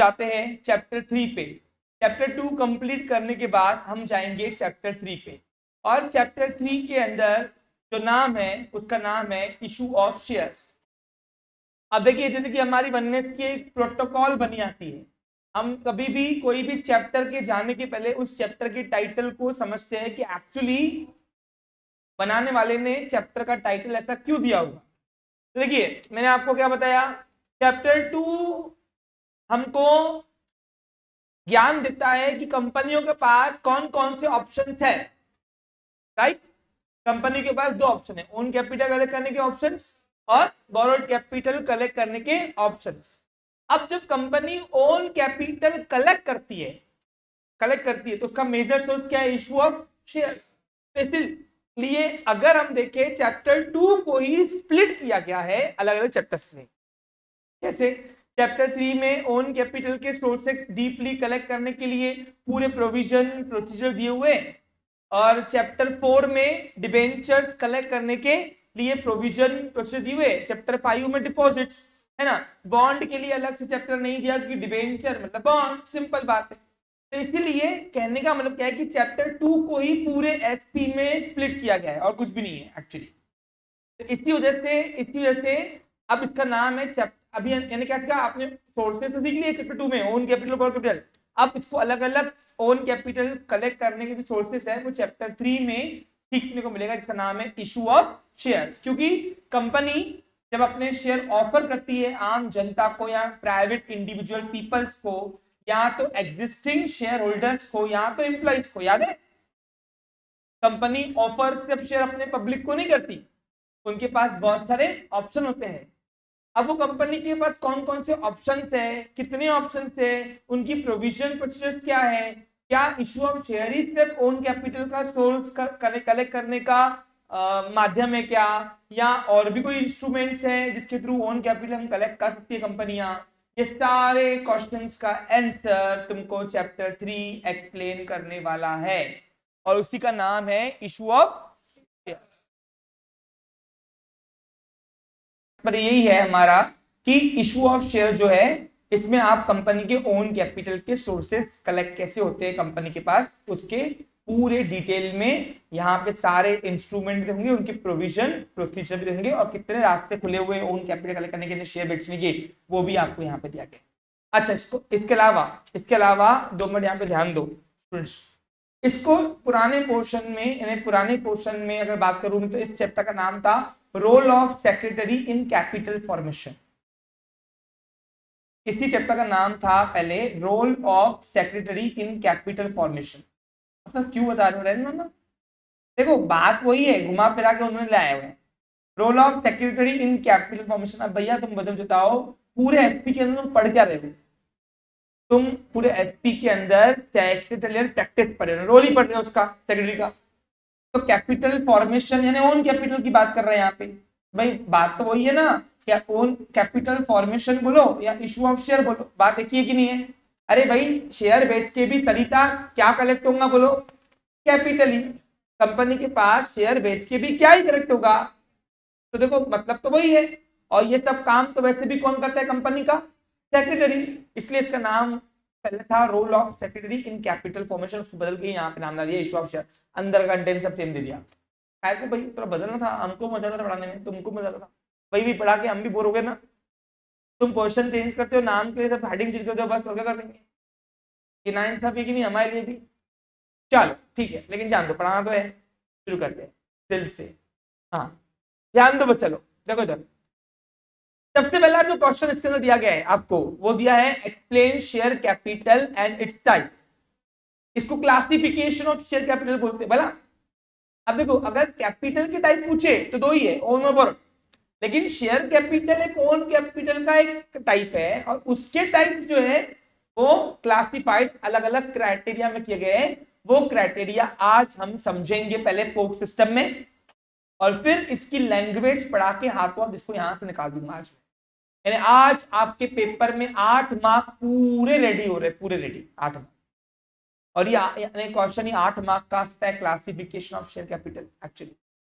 जाते हैं चैप्टर 3 पे। चैप्टर 2 कंप्लीट करने के बाद हम जाएंगे चैप्टर 3 पे, और चैप्टर 3 के अंदर जो नाम है उसका नाम है इशू ऑफ शेयर्स। अब देखिए, जैसे कि हमारी वननेस की एक प्रोटोकॉल बनी आती है, हम कभी भी कोई भी चैप्टर के जाने के पहले उस चैप्टर के टाइटल को समझते हैं कि एक्चुअली बनाने वाले ने चैप्टर का टाइटल ऐसा क्यों दिया होगा। तो देखिए, मैंने आपको क्या बताया, चैप्टर 2 हमको ज्ञान देता है कि कंपनियों के पास कौन कौन से ऑप्शंस है, राइट। कंपनी के पास दो ऑप्शन है, ओन कैपिटल कलेक्ट करने के ऑप्शंस और बोरोड कैपिटल कलेक्ट करने के ऑप्शंस। अब जब कंपनी ओन कैपिटल कलेक्ट करती है तो उसका मेजर सोर्स क्या है, इशू ऑफ शेयर्स। तो इसलिए अगर हम देखें चैप्टर 2 को ही स्प्लिट किया गया है अलग अलग चैप्टर्स में। कैसे? चैप्टर 3 में ओन कैपिटल के सोर्स से डीपली कलेक्ट करने के लिए पूरे प्रोविजन प्रोसीजर दिए हुए, और चैप्टर 4 में डिबेंचर्स कलेक्ट करने के लिए प्रोविजन प्रोसीजर दिए हुए। चैप्टर 5 में डिपॉजिट्स, है ना। बॉन्ड के लिए अलग से चैप्टर नहीं दिया कि डिबेंचर मतलब बॉन्ड, सिंपल बात है। तो इसीलिए कहने का मतलब क्या है कि चैप्टर 2 को ही पूरे एसपी में स्प्लिट किया गया है और कुछ भी नहीं है एक्चुअली। तो इसी वजह से अब इसका नाम है अभी यानी क्या इसका आपने सोर्सेस तो सीख लिए चैप्टर 2 में, ओन कैपिटल बोरो कैपिटल। अब इसको अलग अलग ओन कैपिटल कलेक्ट करने के जो सोर्सेस है वो चैप्टर 3 में सीखने को मिलेगा, जिसका नाम है इशू ऑफ शेयर्स। क्योंकि कंपनी जब अपने शेयर ऑफर करती है आम जनता को या प्राइवेट इंडिविजुअल पीपल्स को, या तो एग्जिस्टिंग शेयर होल्डर्स को, या तो एम्प्लॉइज को, याद है कंपनी ऑफर सिर्फ शेयर अपने पब्लिक को नहीं करती, उनके पास बहुत सारे ऑप्शन होते हैं। अब वो कंपनी के पास कौन कौन से ऑप्शंस है, कितने ऑप्शंस है, उनकी प्रोविजन प्रोसीजर्स क्या है, क्या इशू ऑफ शेयर ही सिर्फ ओन कैपिटल का सोर्स कलेक्ट करने का माध्यम है क्या, या और भी कोई इंस्ट्रूमेंट्स हैं जिसके थ्रू ओन कैपिटल हम कलेक्ट कर सकती है कंपनियां। ये सारे क्वेश्चंस का आंसर तुमको चैप्टर 3 एक्सप्लेन करने वाला है, और उसी का नाम है इशू ऑफ शेयर्स। पर यही है हमारा कि इशू ऑफ शेयर जो है, इसमें आप कंपनी के ओन कैपिटल के सोर्सेस कलेक्ट कैसे होते हैं कंपनी के पास, उसके पूरे डिटेल में यहाँ पे सारे इंस्ट्रूमेंट भी होंगे, उनकी प्रोविजन प्रोसीजर भी होंगे, और कितने रास्ते खुले हुए ओन कैपिटल कलेक्ट करने के लिए, शेयर बेचने के, वो भी आपको यहाँ पे दिया गया। अच्छा, इसके अलावा 2 मिनट यहाँ पे ध्यान दो स्टूडेंट्स। इसको पुराने पोर्शन में अगर बात करूं तो इस चैप्टर का नाम था role of secretary in capital formation. इसी चैप्टर का नाम था पहले role of secretary in capital formation. मतलब क्यों बता रहे हो ना, देखो बात वही है, घुमा फिरा के उन्होंने लाए हुए हैं role of secretary in capital formation. अब भैया तुम बताओ पूरे एसपी के अंदर तुम पढ़ क्या रहे हो, तुम पूरे एसपी के अंदर सेक्रेटरियल प्रैक्टिस पढ़ रहे हो, रोल ही पढ़ रहे हो उसका, सेक्रेटरी का। तो कैपिटल फॉर्मेशन यानी ओन कैपिटल की बात कर रहे हैं यहाँ पे। भाई बात तो वही है ना, क्या ओन कैपिटल फॉर्मेशन बोलो या इशू ऑफ शेयर बोलो, बात एक ही कि नहीं है। अरे भाई शेयर बेच के भी सरिता क्या कलेक्ट होगा बोलो, कैपिटल ही। कंपनी के पास शेयर बेच के भी क्या ही कलेक्ट होगा, तो देखो मतलब तो वही है। और ये सब काम तो वैसे भी कौन करता है कंपनी का, सेक्रेटरी। इसलिए इसका नाम पहले था role of secretary in capital formation, उसको बदल के यहाँ पे नाम डाल दिया इशू ऑफ शेयर, अंदर कंटेंट सब सेम दे दिया। ऐसे भाई थोड़ा बदलना था, हमको मजा था पढ़ाने में, तुमको मजा था, वही भी पढ़ा के हम भी बोर हो गए ना। तुम क्वेश्चन चेंज करते हो, नाम के लिए सब हेडिंग चेंज करते हो, बस कर देंगे। ये ना इंसाफी की नहीं हमारे लिए भी। चलो ठीक है, लेकिन जान दो पढ़ाना तो है, शुरू करते हैं दिल से। हाँ ध्यान दो बच्चा लोग, देखो इधर सबसे पहला जो क्वेश्चन इसके अंदर दिया गया है आपको, वो दिया है explain share capital and it's type. इसको क्लासिफिकेशन ऑफ शेयर कैपिटल बोलते हैं भला। अब देखो अगर कैपिटल के टाइप पूछे तो दो ही है, ओन और बोरोड, लेकिन शेयर कैपिटल एक ओन कैपिटल का एक टाइप है, और उसके टाइप जो है वो क्लासिफाइड अलग अलग क्राइटेरिया में किए गए हैं। वो क्राइटेरिया आज हम समझेंगे पहले पोक सिस्टम में, और फिर इसकी लैंग्वेज पढ़ा के हाथों इसको यहां से निकाल दूंगा आज। यानी आज आपके पेपर में 8 मार्क पूरे रेडी हो रहे, पूरे रेडी 8 मार्क। और ये क्वेश्चन ही 8 मार्क का है, classification of share capital actually.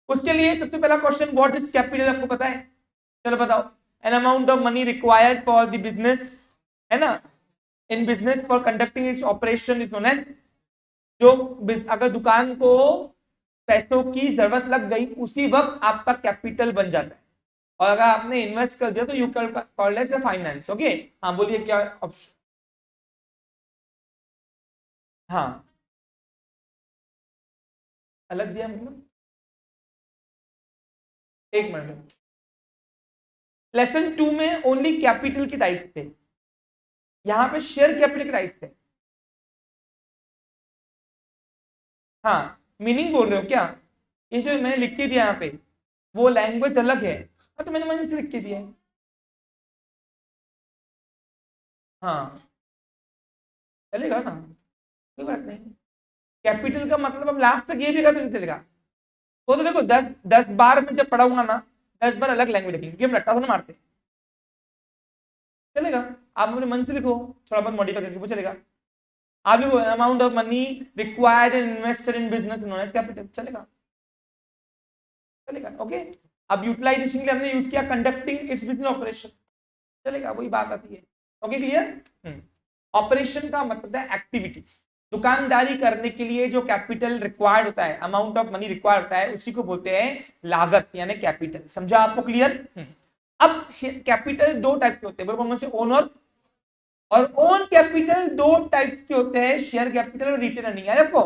उसके लिए सबसे पहला क्वेश्चन व्हाट इज कैपिटल, आपको पता है, चलो बताओ। An amount of money required for the business, है ना, in business for conducting its operation is known as, जो अगर दुकान को पैसों की जरूरत लग गई उसी वक्त आपका कैपिटल बन जाता है, और अगर आपने इन्वेस्ट कर दिया तो you called as finance. Okay, हाँ बोलिए क्या ऑप्शन। हाँ, अलग दिया मतलब, एक मिनट, लेसन 2 में ओनली कैपिटल के टाइप थे, यहाँ पे शेयर कैपिटल के टाइप थे। हाँ, मीनिंग बोल रहे हो क्या? ये जो मैंने लिख के दिया यहाँ पे वो लैंग्वेज अलग है। हाँ, तो मैंने मन से लिख के दिया है। हाँ, चलेगा ना, कोई बात नहीं। कैपिटल का मतलब अब लास्ट तक ये भी अगर तो नहीं चलेगा। वो तो देखो 10 10 बार में जब पढ़ाऊंगा ना 10 बार अलग लैंग्वेज लिखेंगे, क्योंकि हम रट्टा थोड़ा मारते, चलेगा। आप अपने मन से लिखो, थोड़ा बहुत मॉडिफाई करके वो चलेगा। आप भी amount of money required and invested in business known as capital, चलेगा, चलेगा। ओके, अब यूटिलाइजेशन के लिए हमने यूज किया कंडक्टिंग इट्स बिजनेस ऑपरेशन, चलेगा, वही बात आती है। Okay, clear. ऑपरेशन का मतलब है एक्टिविटीज, दुकानदारी करने के लिए जो कैपिटल रिक्वायर्ड होता है, अमाउंट ऑफ मनी रिक्वायर्ड होता है, उसी को बोलते हैं लागत यानी कैपिटल। समझा आपको? क्लियर। अब कैपिटल दो टाइप के होते हैं, बोलो से ओन और ओन कैपिटल दो टाइप के होते हैं, शेयर कैपिटल और रिटेन अर्निंग है आपको।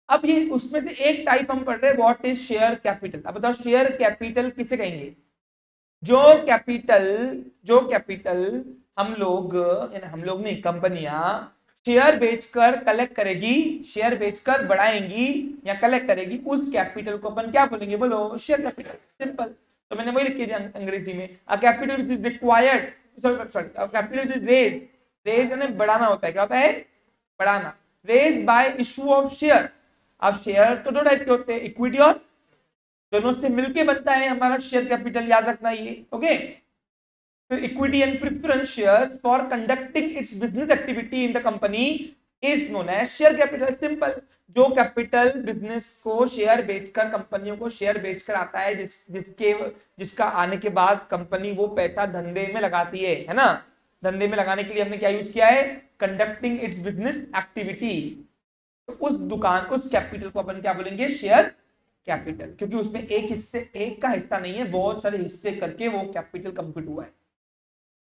अब ये उसमें से एक टाइप हम पढ़ रहे हैं, व्हाट इज शेयर कैपिटल। अब बताओ शेयर कैपिटल किसे कहेंगे? जो कैपिटल हम लोग नहीं, कंपनियां शेयर बेचकर कलेक्ट करेगी, शेयर बेचकर बढ़ाएंगी या कलेक्ट करेगी, उस कैपिटल को अपन क्या बोलेंगे? बोलो, शेयर कैपिटल। सिंपल। तो मैंने वही लिख दिया अंग्रेजी में, a capital which is required, sorry a capital which is raise यानी बढ़ाना होता है। क्या होता है? बढ़ाना। Raise by issue of share. अब शेयर तो दो टाइप के होते हैं, इक्विटी और, दोनों से मिलके बनता है हमारा शेयर कैपिटल, याद रखना ये। ओके, फिर equity and preference shares for conducting its business activity in the company is known as share capital. Simple. जो कैपिटल बिजनेस को शेयर बेचकर, कंपनियों को शेयर बेचकर आता है, जिसका आने के बाद कंपनी वो पैसा धंधे में लगाती है ना। धंधे में लगाने के लिए हमने क्या यूज किया है? Conducting its business activity. तो उस कैपिटल को अपन क्या बोलेंगे? शेयर कैपिटल, क्योंकि उसमें एक का हिस्सा नहीं है, बहुत सारे हिस्से करके वो कैपिटल कंप्यूट हुआ है।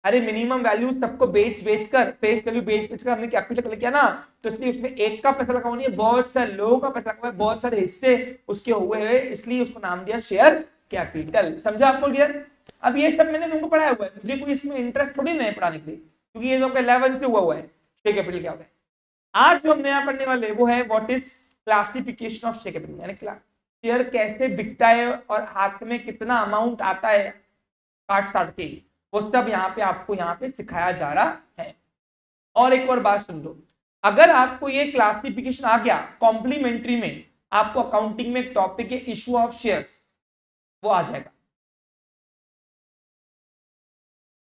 अरे मिनिमम वैल्यू सबको बेच कर, फेस वैल्यू बेच कर हमने कैपिटल कलेक्ट किया ना, तो इसलिए उसमें एक का पैसा लगा हुआ नहीं है, बहुत सारे लोगों का पैसा लगा हुआ है, बहुत सारे हिस्से उसके हुए हैं, इसलिए उसको नाम दिया शेयर कैपिटल। समझा आपको? क्लियर। अब ये सब मैंने तुमको पढ़ाया हुआ है, मुझे कोई इसमें इंटरेस्ट थोड़ी नहीं है पढ़ाने के लिए, क्योंकि ये तो 11 से हुआ है शेयर कैपिटल क्या होता है। आज जो हम नया पढ़ने वाले वो है what is classification of share capital, यानी शेयर कैसे बिकता है और हाथ में कितना अमाउंट आता है काट साट के, वो सब यहाँ पे आपको यहाँ पे सिखाया जा रहा है। और एक और बात सुन लो, अगर आपको ये क्लासिफिकेशन आ गया, कॉम्प्लीमेंट्री में आपको अकाउंटिंग में एक टॉपिक है इशू ऑफ शेयर्स, वो आ जाएगा।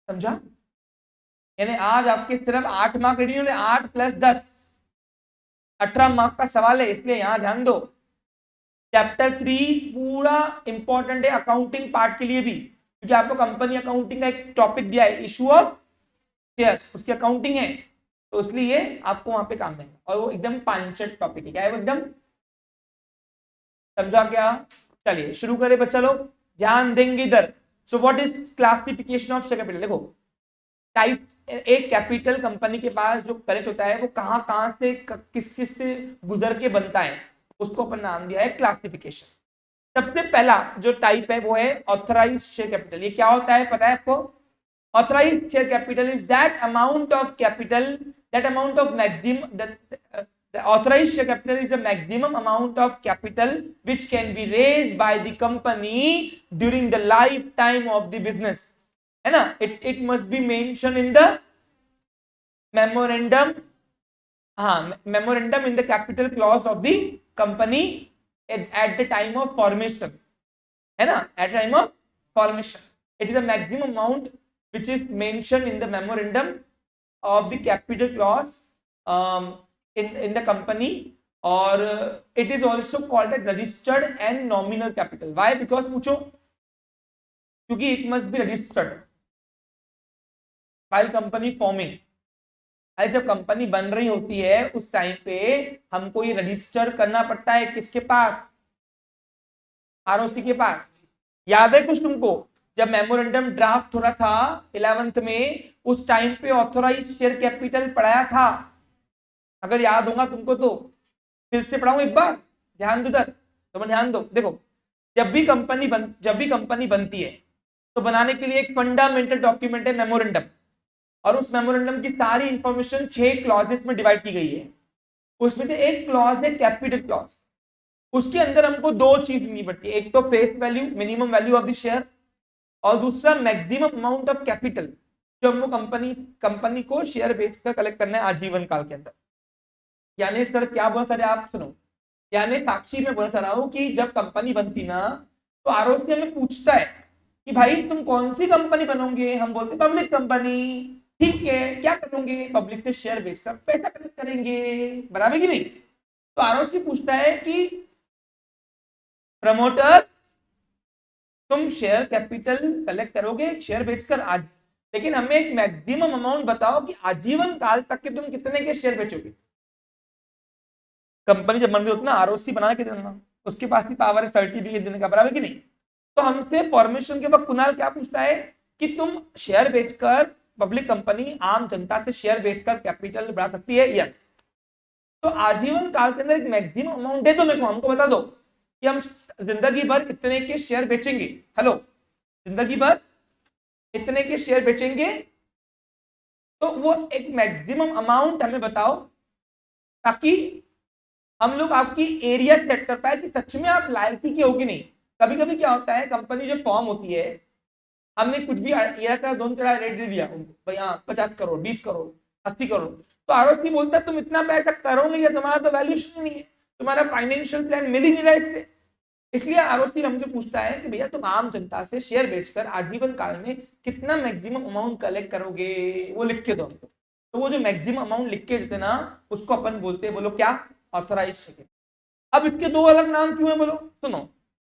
समझा? यानी आज आपके सिर्फ 8 मार्क रेडी होने, 8 + 10 18 मार्क का सवाल है, इसलिए यहां ध्यान दो। चैप्टर 3 पूरा इंपॉर्टेंट है अकाउंटिंग पार्ट के लिए भी, क्योंकि आपको कंपनी अकाउंटिंग का एक टॉपिक दिया है, इशू ऑफ शेयर्स, उसकी अकाउंटिंग है, तो इसलिए आपको वहां पे काम है, और वो एकदम पांचट टॉपिक है। क्या है वो? एकदम। समझा क्या? चलिए शुरू करें बच्चा लोग, ध्यान देंगे इधर। So what is classification of share capital? देखो, टाइप एक कैपिटल कंपनी के पास जो कलेक्ट होता है वो कहां कहां से किस किस से गुजर के बनता है, उसको अपन नाम दिया है क्लासिफिकेशन। सबसे पहला जो टाइप है वो है ऑथराइज्ड शेयर कैपिटल। ये क्या होता है पता है आपको? Authorised share capital is that amount of capital, that amount of maximum, the authorized share capital is a maximum amount of capital which can be raised by the company during the lifetime of the business, है ना। it must be mentioned in the memorandum, हाँ, memorandum in the capital clause of the company at the time of formation, है ना, at the time of formation it is a maximum amount which is mentioned in the memorandum of the capital clause in the company, or it is also called as registered and nominal capital. Why? Because पूछो, क्योंकि it must be registered while company forming, अरे जब company बन रही होती है उस time पे हमको ये रजिस्टर करना पड़ता है किसके पास? आरओसी के पास। याद है कुछ तुमको? जब मेमोरेंडम ड्राफ्ट हो रहा था 11th में, उस टाइम पे ऑथोराइज शेयर कैपिटल पढ़ाया था, अगर याद होगा तुमको तो फिर से पढ़ाऊं एक बार, ध्यान दो इधर, तो ध्यान दो। देखो, जब भी कंपनी बनती है तो बनाने के लिए एक फंडामेंटल डॉक्यूमेंट है मेमोरेंडम, और उस मेमोरेंडम की सारी इंफॉर्मेशन 6 क्लॉजेस में डिवाइड की गई है। उसमें से एक क्लॉज है कैपिटल क्लॉज। उसके अंदर हमको दो चीज लेनी पड़ती है, एक तो face value, minimum value of the share, और दूसरा मैक्सिमम अमाउंट ऑफ कैपिटल जो हमको कंपनी को शेयर बेचकर कलेक्ट करना है आजीवन काल के अंदर। यानी सर क्या बोल सर आप सुनो, यानी साक्षी में बोल रहा हूं कि जब कंपनी बनती ना तो आरओसी हमें पूछता है कि भाई तुम कौन सी कंपनी बनोगे, हम बोलते पब्लिक कंपनी। ठीक है, क्या करोगे? पब्लिक से शेयर बेचकर पैसा कलेक्ट करेंगे, बराबर की नहीं? तो आरओसी पूछता है कि प्रमोटर तुम शेयर कैपिटल कलेक्ट करोगे शेयर बेचकर आज, लेकिन हमें एक मैक्सिमम अमाउंट बताओ कि आजीवन काल तक के तुम कितने के शेयर बेचोगे। कंपनी जब बन रही होती ना, आरओसी बनाने के देना, उसके पास ही पावर है सर्टिफिकेट देने का, बराबर की नहीं? तो हमसे फॉर्मेशन के बाद कुणाल क्या पूछता है कि तुम शेयर बेचकर, पब्लिक कंपनी आम जनता से शेयर बेचकर कैपिटल बढ़ा सकती है? यस। तो आजीवन काल के अंदर एक मैक्सिमम अमाउंट दे दो मेरे को, हमको बता दो कि हम जिंदगी भर कितने के शेयर बेचेंगे। हेलो, जिंदगी भर इतने के शेयर बेचेंगे, तो वो एक मैक्सिमम अमाउंट हमें बताओ ताकि हम लोग आपकी एरिया सेट कर पाए कि सच में आप लायकी के हो कि नहीं। कभी कभी क्या होता है, कंपनी जो फॉर्म होती है, हमने कुछ भी दोनों तरह रेट दे दिया उनको, भाई हाँ 50 करोड़ 20 करोड़ 80 करोड़, तो आरओसी बोलता है तुम इतना पैसा करोगे या तुम्हारा तो वैल्यूएशन नहीं है, तुम्हारा फाइनेंशियल प्लान मिल ही नहीं रहा इससे। इसलिए आरओसी हमसे पूछता है कि भैया तुम आम जनता से शेयर बेचकर आजीवन काल में कितना मैक्सिमम अमाउंट कलेक्ट करोगे, वो लिख के दो हमको। तो वो जो मैक्सिमम अमाउंट लिख के देते ना, उसको अपन बोलते हैं, बोलो क्या? Authorise share. अब इसके दो अलग नाम क्यों है बोलो? सुनो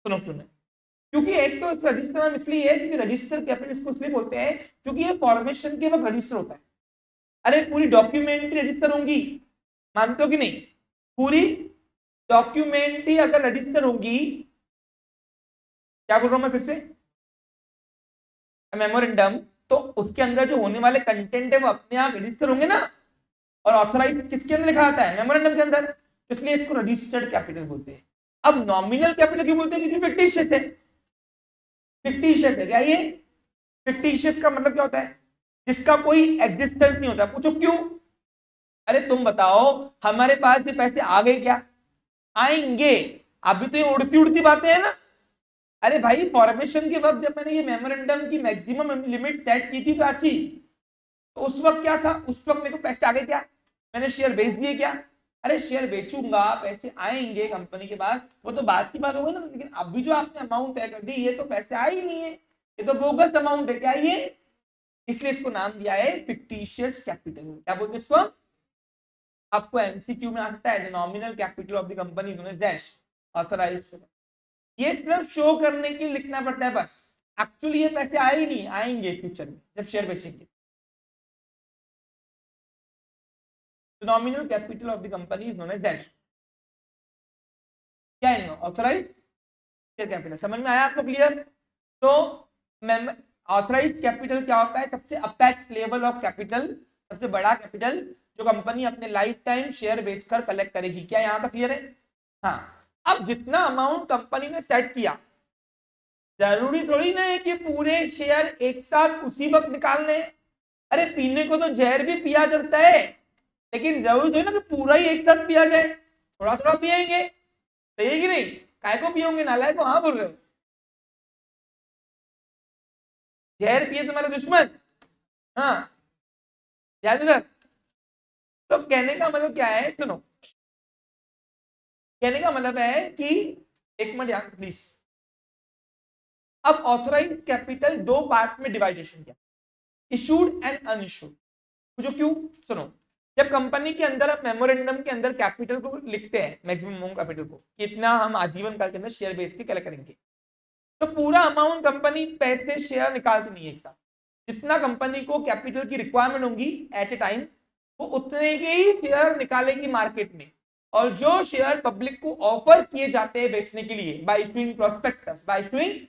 सुनो क्यों नहीं? क्योंकि एक तो इसका रजिस्टर नाम इसलिए है क्योंकि रजिस्टर कैपिटल इसको इसलिए बोलते हैं क्योंकि ये फॉर्मेशन के वक्त रजिस्टर होता है। अरे पूरी डॉक्यूमेंट्री रजिस्टर होंगी, मानते हो कि नहीं? पूरी डॉक्यूमेंट्री अगर रजिस्टर होंगी, क्या बोल रहा हूं मैं फिर से, मेमोरेंडम, तो उसके अंदर जो होने वाले कंटेंट है वो अपने आप रजिस्टर होंगे ना, और ऑथराइज किसके अंदर लिखा आता है? मेमोरेंडम के अंदर। इसलिए इसको रजिस्टर्ड कैपिटल बोलते हैं। अब नॉमिनल कैपिटल क्यों बोलते हैं? क्योंकि फिक्टिशियस है। फिक्टिशियस है क्या ये? फिक्टिशियस का मतलब क्या होता है? जिसका कोई एग्जिस्टेंस नहीं होता। पूछो क्यों? अरे तुम बताओ, हमारे पास ये पैसे आ गए क्या? आएंगे। अभी तो ये उड़ती उड़ती बातें हैं ना। अरे भाई, फॉर्मेशन के वक्त जब मैंने ये मेमोरेंडम की मैक्सिमम लिमिट सेट की थी प्राची, तो उस वक्त क्या था? उस वक्त मेरे को पैसे आ गए क्या? मैंने शेयर बेच दिए क्या? अरे शेयर बेचूंगा, पैसे आएंगे कंपनी के पास, वो तो बात की बात होगी ना। लेकिन अभी जो आपने अमाउंट तय कर दी, ये तो पैसे आए ही नहीं है, ये तो बोगस अमाउंट है क्या ये? इसलिए इसको नाम दिया है फिक्टिशियस कैपिटल। क्या बोलते हैं इसको? आपको एमसीक्यू में आ सकता है, nominal capital of the company is dash authorised. ये सिर्फ शो करने के लिए लिखना पड़ता है बस, एक्चुअली ये पैसे आए ही नहीं, आएंगे फ्यूचर में जब शेयर बेचेंगे। The nominal capital of the company is known as dash. क्या है? Authorise share capital. समझ में आया आपको? क्लियर? तो ऑथराइज कैपिटल क्या होता है? सबसे अपेक्स लेवल ऑफ कैपिटल, सबसे बड़ा कैपिटल जो कंपनी अपने लाइफ टाइम शेयर बेचकर कलेक्ट करेगी। क्या यहाँ तक क्लियर है? हाँ। अब जितना अमाउंट कंपनी ने सेट किया, जरूरी थोड़ी ना है कि पूरे शेयर एक साथ उसी वक्त निकालने। अरे पीने को तो जहर भी पिया जाता है, लेकिन जरूरी तो है ना कि पूरा ही एक साथ पिया जाए, थोड़ा थोड़ा पिएंगे। सही है कि नहीं? काय को पियोगे? नालायक को। हाँ बोल रहे हो? जहर पिए तुम्हारे दुश्मन। हाँ, याद इधर। तो कहने का मतलब क्या है? सुनो, कहने का मतलब है कि एक मिनट याद प्लीज। अब ऑथराइज कैपिटल दो पार्ट में डिवाइडेशन किया, इशूड एंड अनइशूड। जो क्यों? सुनो, जब कंपनी के अंदर आप मेमोरेंडम के अंदर कैपिटल को लिखते हैं, मैक्सिमम अमाउंट कैपिटल को, कितना हम आजीवन काल के अंदर शेयर बेच के कलेक्ट करेंगे, तो पूरा अमाउंट कंपनी पैसे शेयर निकालती नहीं है एक साथ। जितना कंपनी को कैपिटल की रिक्वायरमेंट होगी एट ए टाइम, वो उतने के ही शेयर निकालेगी मार्केट में, और जो शेयर पब्लिक को ऑफर किए जाते हैं बेचने के लिए bye issuing prospectus, bye issuing,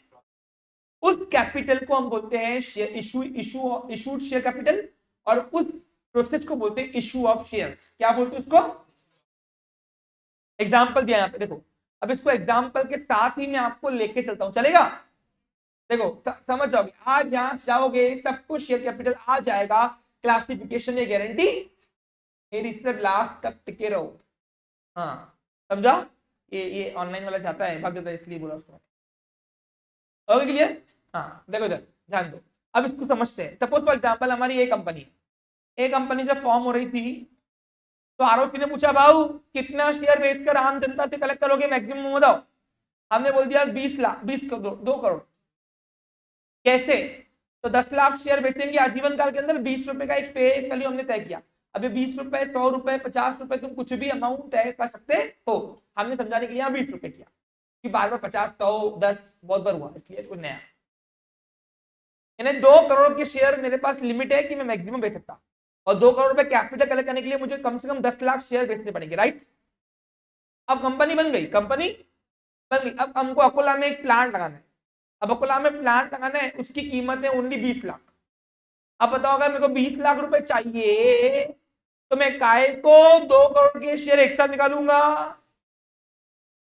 उस कैपिटल को हम बोलते हैं इशूड शेयर कैपिटल, और उस प्रोसेस को बोलते हैं इशू ऑफ शेयर्स। क्या बोलते हैं उसको? एग्जाम्पल दिया यहाँ पे, देखो अब इसको एग्जाम्पल के साथ ही मैं आपको लेके चलता हूं, चलेगा? देखो समझ जाओगे, आज यहां जाओगे सब कुछ शेयर कैपिटल आ जाएगा, क्लासिफिकेशन ये गारंटी मेरी सिर्फ लास्ट तक टिके रहो। हाँ समझा? ये ऑनलाइन वाला चाहता है भाग देता है, इसलिए बोला उसको। Okay clear? हाँ देखो इधर ध्यान दो, अब इसको समझते हैं। सपोज फॉर एग्जांपल हमारी ये कंपनी, एक कंपनी जब फॉर्म हो रही थी तो आरओसी ने पूछा भाऊ कितना शेयर बेचकर आम जनता से कलेक्ट करोगे, मैक्सिमम बताओ। हमने बोल दिया 20 लाख, 20 करोड़, 2 करोड़। कैसे? तो 10 लाख शेयर बेचेंगे आजीवन काल के अंदर, 20 रुपए का एक फेस वैल्यू हमने तय किया। अभी 20 रुपए, 100 रुपए, 50 रुपए, तुम कुछ भी अमाउंट तय कर सकते हो। हमने समझाने के लिए 20 रुपए किया कि बार बार 50, 100, 10 बहुत बार हुआ, इसलिए कुछ नया। यानी 2 करोड़ के शेयर मेरे पास लिमिट है कि मैं मैक्सिमम बेच सकता, और 2 करोड़ रुपए कैपिटल कलेक्ट करने के लिए मुझे कम से कम 10 लाख शेयर बेचने पड़ेंगे, राइट? अब कंपनी बन गई, कंपनी बन गई। अब हमको अकोला में एक प्लांट लगाना है। अब अकोला में प्लांट लगाना है, उसकी कीमत है ओनली 20 लाख। अब बताओ अगर मेरे को 20 लाख रुपए चाहिए तो मैं काय को 2 करोड़ के शेयर एक साथ निकालूंगा?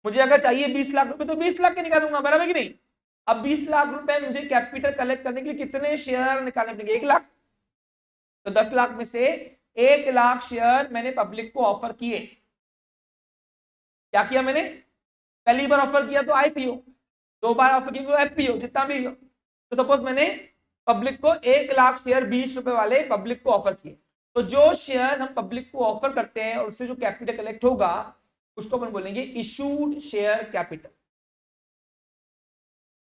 मुझे अगर चाहिए 20 लाख रुपए तो 20 लाख के निकालूंगा, बराबर कि नहीं? अब 20 लाख रुपए मुझे कैपिटल कलेक्ट करने के लिए कितने शेयर निकालने पड़ेंगे? 1 लाख। तो 10 लाख में से 1 लाख शेयर मैंने पब्लिक को ऑफर किए। क्या किया मैंने? पहली बार ऑफर किया तो आईपीओ, 2 बार ऑफर किया तो एफपीओ, जितना भी। तो सपोज मैंने पब्लिक को 1 लाख शेयर 20 रुपए वाले पब्लिक को ऑफर किए, तो जो शेयर हम पब्लिक को ऑफर करते हैं और उससे जो कैपिटल कलेक्ट होगा उसको अपन बोलेंगे इशूड शेयर कैपिटल।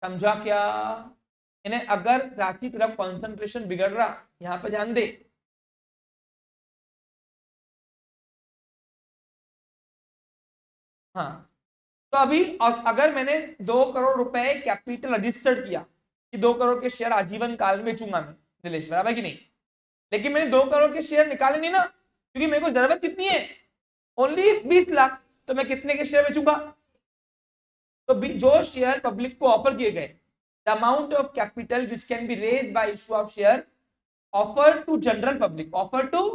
समझा क्या? इन्हें अगर रांची तरफ कॉन्सेंट्रेशन बिगड़ रहा, यहां पर ध्यान दे। हाँ तो अभी अगर मैंने 2 करोड़ रुपए कैपिटल रजिस्टर्ड किया कि 2 करोड़ के शेयर आजीवन काल में बेचूंगा मैं, दिलेश बराबर कि नहीं? लेकिन मैंने 2 करोड़ के शेयर निकाले नहीं ना, क्योंकि मेरे को जरूरत कितनी है? ओनली 20 लाख। तो मैं कितने के शेयर बेचूंगा? तो जो शेयर पब्लिक को ऑफर किए गए, the amount of capital which can be raise by issue of share offer to general public, offer to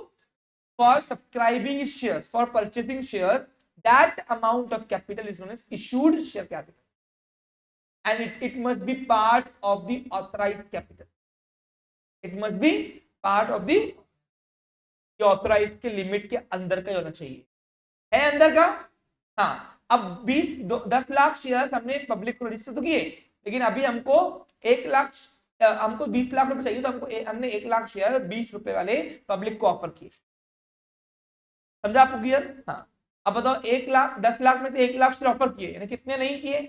for subscribing shares, for purchasing shares, that amount of capital is known as issued share capital, and it must be part of the authorized capital. It must be part of the authorized के limit के अंदर का होना चाहिए। है अंदर का? हाँ। अब 10 लाख शेयर्स हमने पब्लिक को रजिस्टर तो किए, लेकिन अभी हमको 1 लाख, हमको 20 लाख रुपए चाहिए, तो हमने 1 लाख शेयर 20 रुपए वाले पब्लिक को ऑफर किए। समझा आपको क्लियर? हाँ। अब बताओ 1 लाख, 10 लाख में से 1 लाख शेयर ऑफर किए, यानी कितने नहीं किए?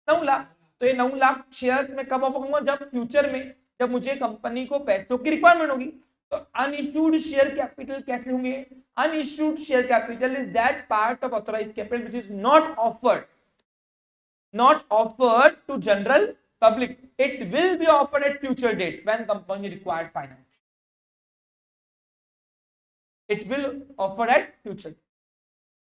9 लाख। तो ये 9 लाख शेयर्स में कब ऑफर करूंगा? जब फ्यूचर में, जब मुझे कंपनी को पैसों की रिक्वायरमेंट होगी। तो अनइश्यूड शेयर कैपिटल कैसे होंगे? Unissued share capital is that part of authorised capital which is not offered to general public. It will be offered at future date when company required finance. It will offer at future.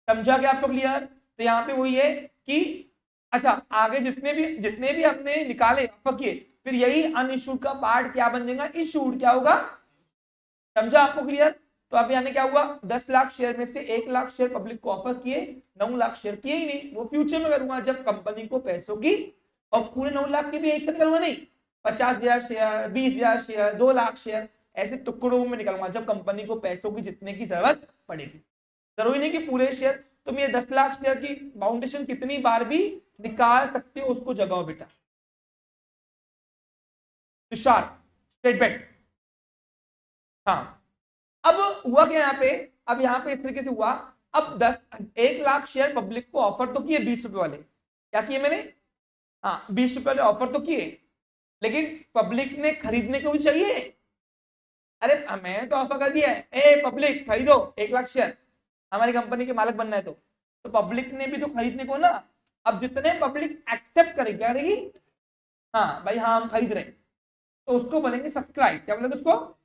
समझा क्या आपको clear? तो यहाँ पे वही है कि अच्छा आगे जितने भी हमने निकाले ऑफर किए, फिर यही अनइश्यूड का पार्ट क्या बन जाएगा? इशूड। क्या होगा? समझा आपको क्लियर? तो अब यानी क्या हुआ? 10 लाख शेयर में से 1 लाख शेयर पब्लिक को ऑफर किए, 9 लाख शेयर किए ही नहीं, वो फ्यूचर में करूंगा जब कंपनी को पैसों की, और पूरे 9 लाख के भी एक साथ करूंगा नहीं, 50,000 शेयर, 20,000 शेयर, 2 लाख शेयर, ऐसे टुकड़ों में निकालूंगा जब कंपनी को पैसों की जितने की जरूरत पड़ेगी। जरूरी नहीं कि पूरे शेयर, तुम ये 10 लाख शेयर की फाउंडेशन कितनी बार भी निकाल सकते हो, उसको जगाओ बेटा। तुषार स्टेट बेट। हाँ अब हुआ क्या यहाँ पे? अब यहाँ पे इस तरीके से हुआ, अब 1 लाख शेयर पब्लिक को ऑफर तो किए 20 रुपए वाले। क्या किए मैंने? हाँ 20 रुपए वाले ऑफर तो किए, लेकिन पब्लिक ने खरीदने को भी चाहिए। अरे मैंने तो ऑफर कर दिया है, ए पब्लिक खरीदो 1 लाख शेयर, हमारी कंपनी के मालिक बनना है। तो पब्लिक ने भी तो खरीदने को ना। अब जितने पब्लिक एक्सेप्ट करेगी, क्या करेगी? हाँ भाई हाँ हम खरीद रहे हैं, तो उसको बोलेंगे सब्सक्राइब। क्या बोलेंगे उसको?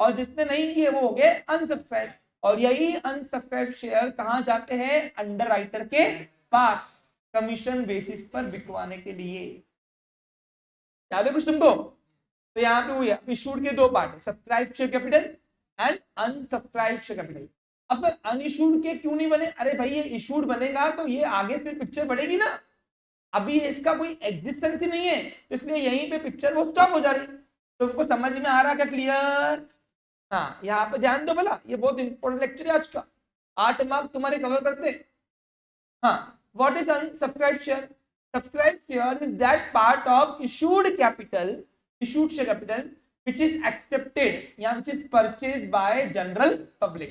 और जितने नहीं किए वो हो गए अनसब्सक्राइब। और यही अनसब्सक्राइब शेयर कहां जाते हैं? अंडर राइटर के पास, कमीशन बेसिस पर बिकवाने के लिए। याद है कुछ तुमको? तो यहाँ पे हुआ इशूड के दो पार्ट है, subscribe share capital and unsubscribe share capital. अब फिर अनइशूड के क्यों नहीं बने? अरे भाई ये इशूड बनेगा तो ये आगे फिर पिक्चर बढ़ेगी ना, अभी इसका कोई एग्जिस्टेंस ही नहीं है, तो इसलिए यहीं पे पिक्चर वो स्टॉप हो जा रही। तुमको समझ में आ रहा क्या? क्लियर? हाँ, यहाँ पे ध्यान दो भला, ये बहुत इंपॉर्टेंट लेक्चर है आज का, 8 मार्क तुम्हारे कवर करते। हाँ, what is unsubscribe share? Subscribe share is that part of issued capital, issued share capital which is accepted या which is purchased by general public।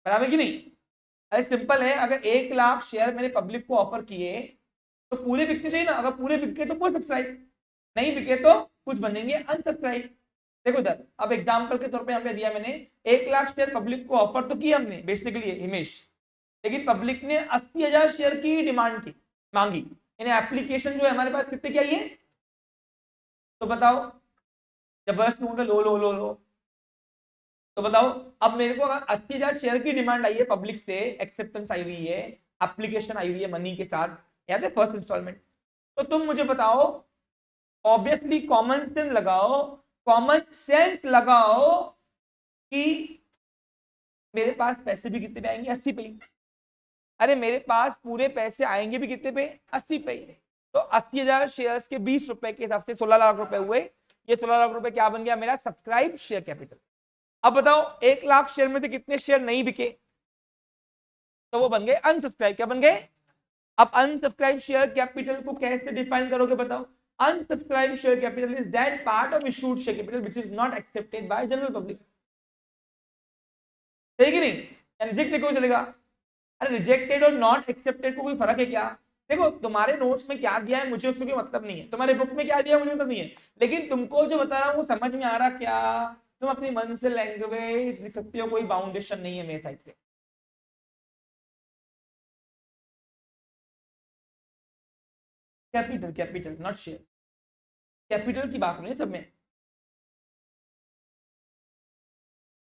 बराबर कि नहीं? अरे सिंपल है, अगर 1 लाख शेयर मैंने पब्लिक को ऑफर किए तो पूरे बिकने चाहिए ना, अगर पूरे बिक गए तो पूरे सब्सक्राइब, नहीं बिके तो कुछ बनेंगे अनसब्सक्राइब। देखो इधर, अब एग्जांपल के तौर पे यहाँ पे दिया मैंने 1 लाख शेयर पब्लिक को ऑफर तो किया हमने बेचने के लिए हिमेश, लेकिन पब्लिक ने 80,000 शेयर की डिमांड की, मांगी। यानी एप्लीकेशन जो है हमारे पास कितने की आई है? तो बताओ, जबरदस्त लो लो लो लो, तो बताओ अब मेरे को अगर 80,000 शेयर की डिमांड आई है पब्लिक से, एक्सेप्टेंस आई हुई है, एप्लीकेशन आई हुई है मनी के साथ, याद है फर्स्ट इंस्टॉलमेंट, तो तुम मुझे बताओ, ऑब्वियसली कॉमन सेंस लगाओ, कॉमन सेंस लगाओ कि मेरे पास पैसे भी कितने पे आएंगे? 80 पे। अरे मेरे पास पूरे पैसे आएंगे भी कितने पे? 80 पे। तो 80,000 शेयर्स के 20 रुपए के हिसाब से 16 लाख रुपए हुए। ये 16 लाख रुपए क्या बन गया? मेरा सब्सक्राइब शेयर कैपिटल। अब बताओ 1 लाख शेयर में से कितने शेयर नहीं बिके? तो वो बन गए अनसब्सक्राइब। क्या बन गए? अब अनसब्सक्राइब शेयर कैपिटल को कैसे डिफाइन करोगे बताओ? Unsubscribe share capital is that part of issued share capital which is not accepted by general public. सही कि नहीं? रिजेक्टेड क्यों चलेगा? अरे रिजेक्टेड और नॉट एक्सेप्टेड को कोई फर्क है क्या? देखो तुम्हारे नोट्स में क्या दिया है मुझे उसमें कोई मतलब नहीं है, तुम्हारे बुक में क्या दिया है मुझे मतलब नहीं है, लेकिन तुमको जो बता रहा हूँ वो समझ में आ रहा क्या? तुम अपनी मन से लैंग्वेज लिख सकते हो, कोई बाउंडेशन नहीं है मेरे साइड से। Capital, capital not share, capital की बात हो रही है सब में।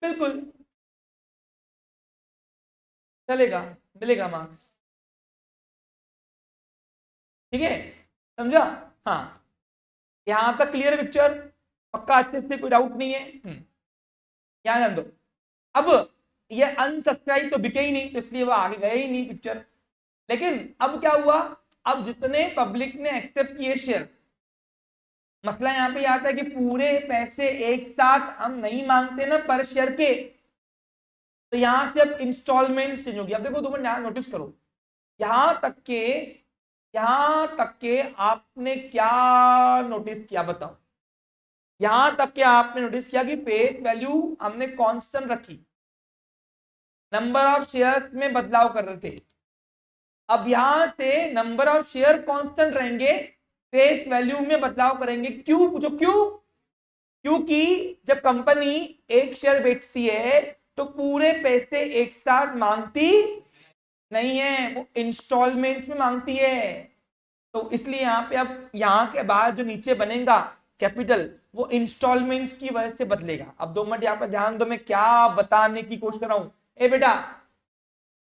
बिल्कुल चलेगा, मिलेगा मार्क्स। ठीक है, समझा? हाँ, यहां तक क्लियर पिक्चर? पक्का अच्छे से, कोई डाउट नहीं है? यहां जान दो। अब ये अनसब्सक्राइब तो बिके ही नहीं, तो इसलिए वो आगे गए ही नहीं पिक्चर। लेकिन अब क्या हुआ? अब जितने पब्लिक ने एक्सेप्ट किए शेयर, मसला यहाँ पे आता है कि पूरे पैसे एक साथ हम नहीं मांगते ना पर शेयर के, तो यहां से अब इंस्टॉलमेंट चेंज होगी। अब देखो तुम नोटिस करो, यहां तक के आपने क्या नोटिस किया बताओ? यहां तक के आपने नोटिस किया कि फेस वैल्यू हमने कांस्टेंट रखी, नंबर ऑफ शेयर्स में बदलाव कर रहे थे। अब यहां से नंबर ऑफ शेयर कांस्टेंट रहेंगे, फेस वैल्यू में बदलाव करेंगे। क्यों? पूछो क्यों? क्योंकि जब कंपनी एक शेयर बेचती है तो पूरे पैसे एक साथ मांगती नहीं है, वो इंस्टॉलमेंट्स में मांगती है। तो इसलिए यहाँ पे अब यहाँ के बाद जो नीचे बनेगा कैपिटल, वो इंस्टॉलमेंट्स की वजह से बदलेगा। अब 2 मिनट यहाँ पे ध्यान दो, मैं क्या बताने की कोशिश कर रहा हूं। ए बेटा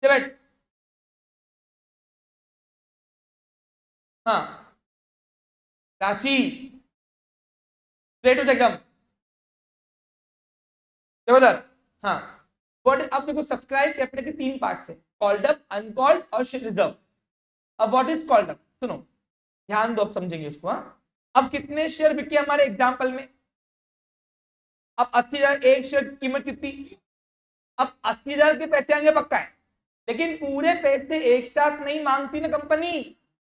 बैठ, हाँ प्राची स्ट्रेट हो जाए एकदम, देखो उधर। हाँ, व्हाट, अब देखो सब्सक्राइब कैपिटल के 3 पार्ट्स है, कॉल्ड अप, अनकॉल्ड और रिजर्व। अब व्हाट इज कॉल्ड अप? सुनो ध्यान दो, अब समझेंगे उसको। हाँ, अब कितने शेयर बिके हमारे एग्जांपल में? अब 80,000, एक शेयर की कीमत कितनी? अब 80,000 के पैसे आएंगे पक्का है, लेकिन पूरे पैसे एक साथ नहीं मांगती ना कंपनी।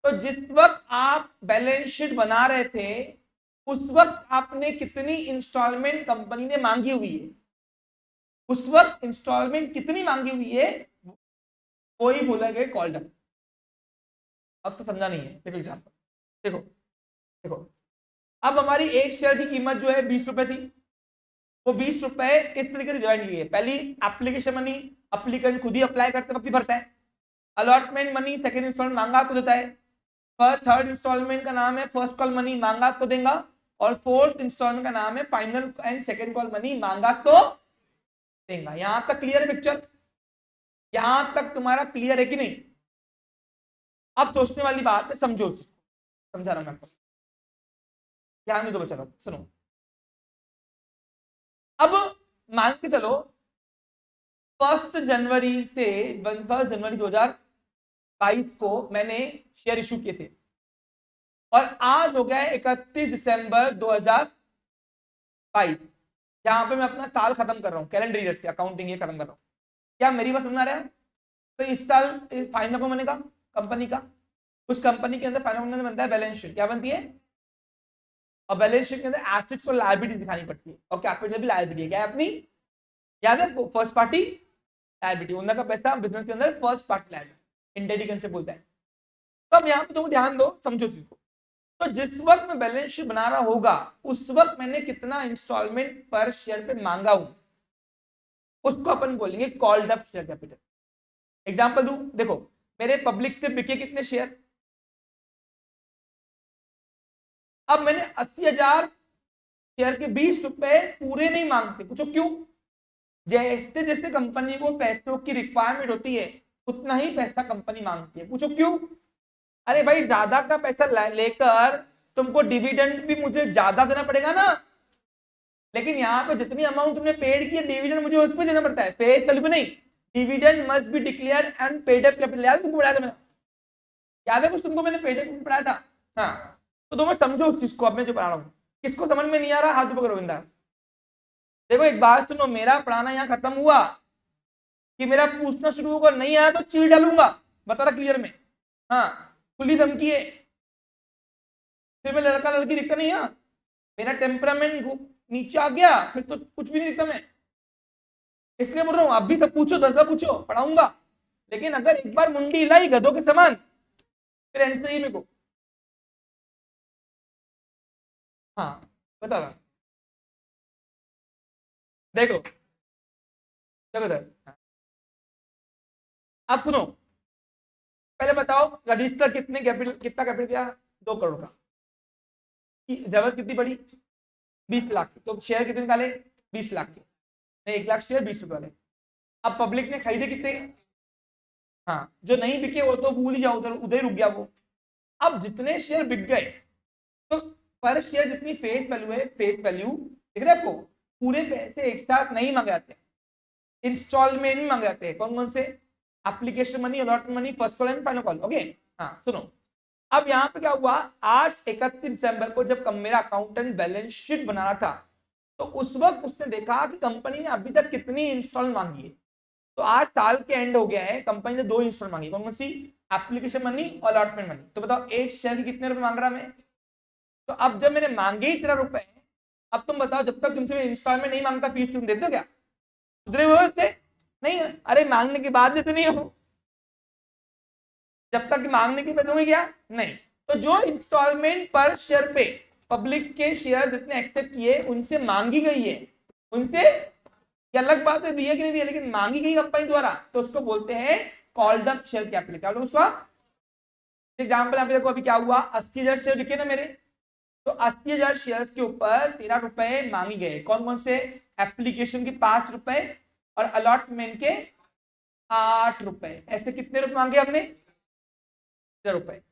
तो जिस वक्त आप बैलेंस शीट बना रहे थे उस वक्त आपने कितनी इंस्टॉलमेंट कंपनी ने मांगी हुई है, उस वक्त इंस्टॉलमेंट कितनी मांगी हुई है वही बोला गया कॉल्ड अप। अब तो समझा नहीं है? देखो एग्जांपल, देखो देखो, अब हमारी एक शेयर की कीमत जो है 20 रुपए थी, वो 20 रुपए इस तरीके से डिवाइड की है। पहली एप्लीकेशन मनी, एप्लीकेंट खुद ही अप्लाई करते वक्त ही भरता है। अलॉटमेंट मनी, सेकंड इंस्टॉलमेंट मांगा तो देता है। थर्ड इंस्टॉलमेंट का नाम है फर्स्ट कॉल मनी, मांगा तो देगा। और फोर्थ इंस्टॉलमेंट का नाम है final and second call money, मांगा तो देगा। यहां तक क्लियर है पिक्चर? यहां तक तुम्हारा क्लियर है कि नहीं? अब सोचने वाली बात है, समझो, समझा रहा हूं मैं आपको, ध्यान दे दो बच्चा लोग, सुनो। अब मान के चलो 1 जनवरी 2022 को मैंने शेयर इशू किए थे और आज हो गया है 31 दिसंबर 2022, जहां पे मैं अपना साल खत्म कर रहा हूं, कैलेंडर ईयर से अकाउंटिंग ये खत्म कर रहा हूं। क्या मेरी बात समझ आ रहा है? तो इस साल फाइनल को बनेगा कंपनी का, उस कंपनी के अंदर फाइनल बनता है बैलेंस शीट। क्या बनती है? और बैलेंस शीट के अंदर एसेट्स और लायबिलिटी दिखानी पड़ती है, और कैपिटल भी लायबिलिटी है। क्या है अपनी? याद है? फर्स्ट पार्टी लायबिलिटी, ओनर का पैसा बिजनेस के अंदर फर्स्ट पार्टी लायबिलिटी, इंटेलिजेंस से बोलता है। तो अब यहाँ पे तुम ध्यान दो, समझो चीज को। तो जिस वक्त मैं बैलेंस शीट बना रहा होगा उस वक्त मैंने कितना इंस्टॉलमेंट पर शेयर पे मांगा हूं, उसको अपन बोलेंगे called up share capital. Example दूं, देखो मेरे पब्लिक से बिके कितने शेयर, अब मैंने 80,000 शेयर के 20 रुपए पूरे नहीं मांगते। पूछो क्यों? जैसे जैसे कंपनी को पैसों की रिक्वायरमेंट होती है उतना ही पैसा कंपनी मांगती है। पूछो क्यों? अरे भाई ज्यादा का पैसा लेकर तुमको डिविडेंड भी मुझे ज्यादा देना पड़ेगा ना, लेकिन यहाँ पे जितनी अमाउंट तुमने पेड की है डिविडेंड मुझे उस पर देना पड़ता है, फेस वैल्यू पे नहीं। Dividend must be declared and paid up capital. याद तुमको पढ़ाया था मैंने? याद है कुछ तुमको मैंने पेड अप पढ़ाया था? हाँ, तो तुम समझो उस चीज को। अब मैं जो पढ़ा रहा हूँ, किसको समझ में नहीं आ रहा हाथ ऊपर करो बिंदास। देखो एक बात सुनो, मेरा पढ़ाना यहाँ खत्म हुआ कि मेरा पूछना शुरू होगा, नहीं आया तो चीड़ डालूंगा, बता रहा क्लियर में। हाँ, खुली धमकी है, फिर मैं लड़का लड़की दिखता नहीं है, मेरा टेम्परामेंट नीचे आ गया फिर तो कुछ भी नहीं दिखता मैं। इसलिए बोल रहा हूँ अभी तक पूछो, 10 बार पूछो, पढ़ाऊंगा, लेकिन अगर एक बार मुंडी हिलाई गधों के समान फिर आंसर ही मेरे को। हाँ बता रहा, देखो देखो सर, आप सुनो, पहले बताओ रजिस्टर कितने कैपिटल, कितना कैपिटल दिया? 2 करोड़ का। जरूरत कितनी पड़ी? 20 लाख की। तो शेयर कितने निकाले? 20 लाख के, 1 लाख शेयर 20 रुपए वाले। अब पब्लिक ने खरीदे कितने? हाँ, जो नहीं बिके वो तो भूल ही जाओ, उधर उधर रुक गया वो। अब जितने शेयर बिक गए तो पर शेयर जितनी फेस वैल्यू है, फेस वैल्यू दिख रहा है आपको, पूरे पैसे एक साथ नहीं मांगे जाते, इंस्टॉलमेंट में मांगे जाते हैं। कौन कौन से? Application money, allotment money, first call and final call. Okay, हाँ सुनो, अब यहाँ पे क्या हुआ, आज 31 दिसंबर को जब मेरा अकाउंटेंट बैलेंस शीट बना रहा था तो उस वक्त उसने देखा कि कंपनी ने अभी तक कितनी इंस्टॉल मांगी है। तो आज साल के एंड हो गया है, कंपनी ने 2 इंस्टॉल मांगी। कौन कौन सी? एप्लीकेशन मनी और अलॉटमेंट मनी। तो बताओ एक शेयर की कितने रुपए मांग रहा मैं? तो अब जब मैंने मांगे ही 13 रुपए, अब तुम बताओ जब तक तुमसे मैं इंस्टॉलमेंट नहीं मांगता फीस तुम देते हो क्या? उतरे हुए थे नहीं? अरे मांगने के बाद देते नहीं हो, जब तक मांगने के बाद दूंगी क्या? नहीं। तो जो इंस्टॉलमेंट पर शेयर पे पब्लिक के शेयर जितने एक्सेप्ट किए उनसे मांगी गई है, उनसे ये अलग बात है दिए कि नहीं दिए, लेकिन मांगी गई कंपनी द्वारा, तो उसको बोलते हैं कॉल्ड अप शेयर कैपिटल। क्या बोलूं उसका? एग्जाम्पल यहाँ पे देखो, अभी क्या हुआ, 80,000 शेयर बिके ना मेरे, तो 80,000 शेयर के ऊपर 13 रुपए मांगी गए। कौन कौन से? एप्लीकेशन के 5 रुपए और अलॉटमेंट के 8 रुपए। ऐसे कितने रुपए मांगे हमने? 13 रुपए।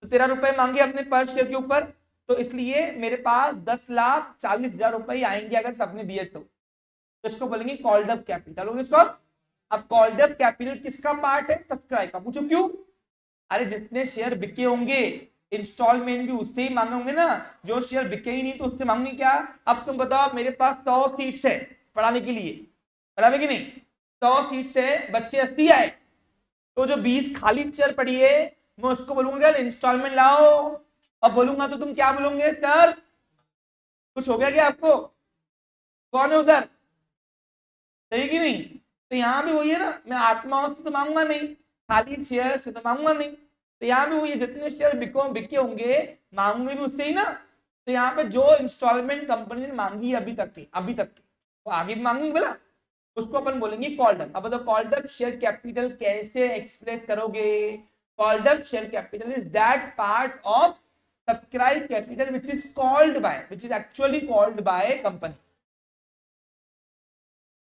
तो 13 रुपए मांगे अपने पर शेयर के ऊपर, तो इसलिए मेरे पास 10,40,000 रुपए ही आएंगे अगर सबने दिए तो इसको बोलेंगे कॉल्ड अप कैपिटल। होंगे सब। अब कॉल्ड अप कैपिटल किसका पार्ट है? सब्सक्राइब का। पूछो क्यों? अरे जितने शेयर बिके होंगे इंस्टॉलमेंट भी उससे ही मांगे होंगे ना, जो शेयर बिके ही नहीं तो उससे मांगेंगे क्या? अब तुम बताओ, मेरे पास 100 सीट्स है पढ़ाने के लिए, बराबर कि नहीं? 100 सीट्स है, बच्चे 80 आए, तो जो 20 खाली चेयर पड़ी है मैं उसको बोलूंगा इंस्टॉलमेंट लाओ। अब बोलूंगा तो तुम क्या बोलोगे? सर कुछ हो गया क्या आपको? कौन है उधर? सही कि नहीं? तो यहाँ भी वही है ना, मैं आत्माओं से तो मांगूंगा नहीं, खाली शेयर से तो मांगूंगा नहीं। तो यहाँ भी वही, जितने शेयर बिके होंगे मांगूंगे भी उससे ही ना। तो यहाँ पे जो इंस्टॉलमेंट कंपनी ने मांगी है अभी तक की तो आगे भी मांगेंगे बोला, उसको अपन बोलेंगे कॉल्ड अप। अब बताओ कॉल्ड अप शेयर कैपिटल कैसे एक्सप्रेस करोगे? Called up share capital is that part of subscribed capital which is actually called by company.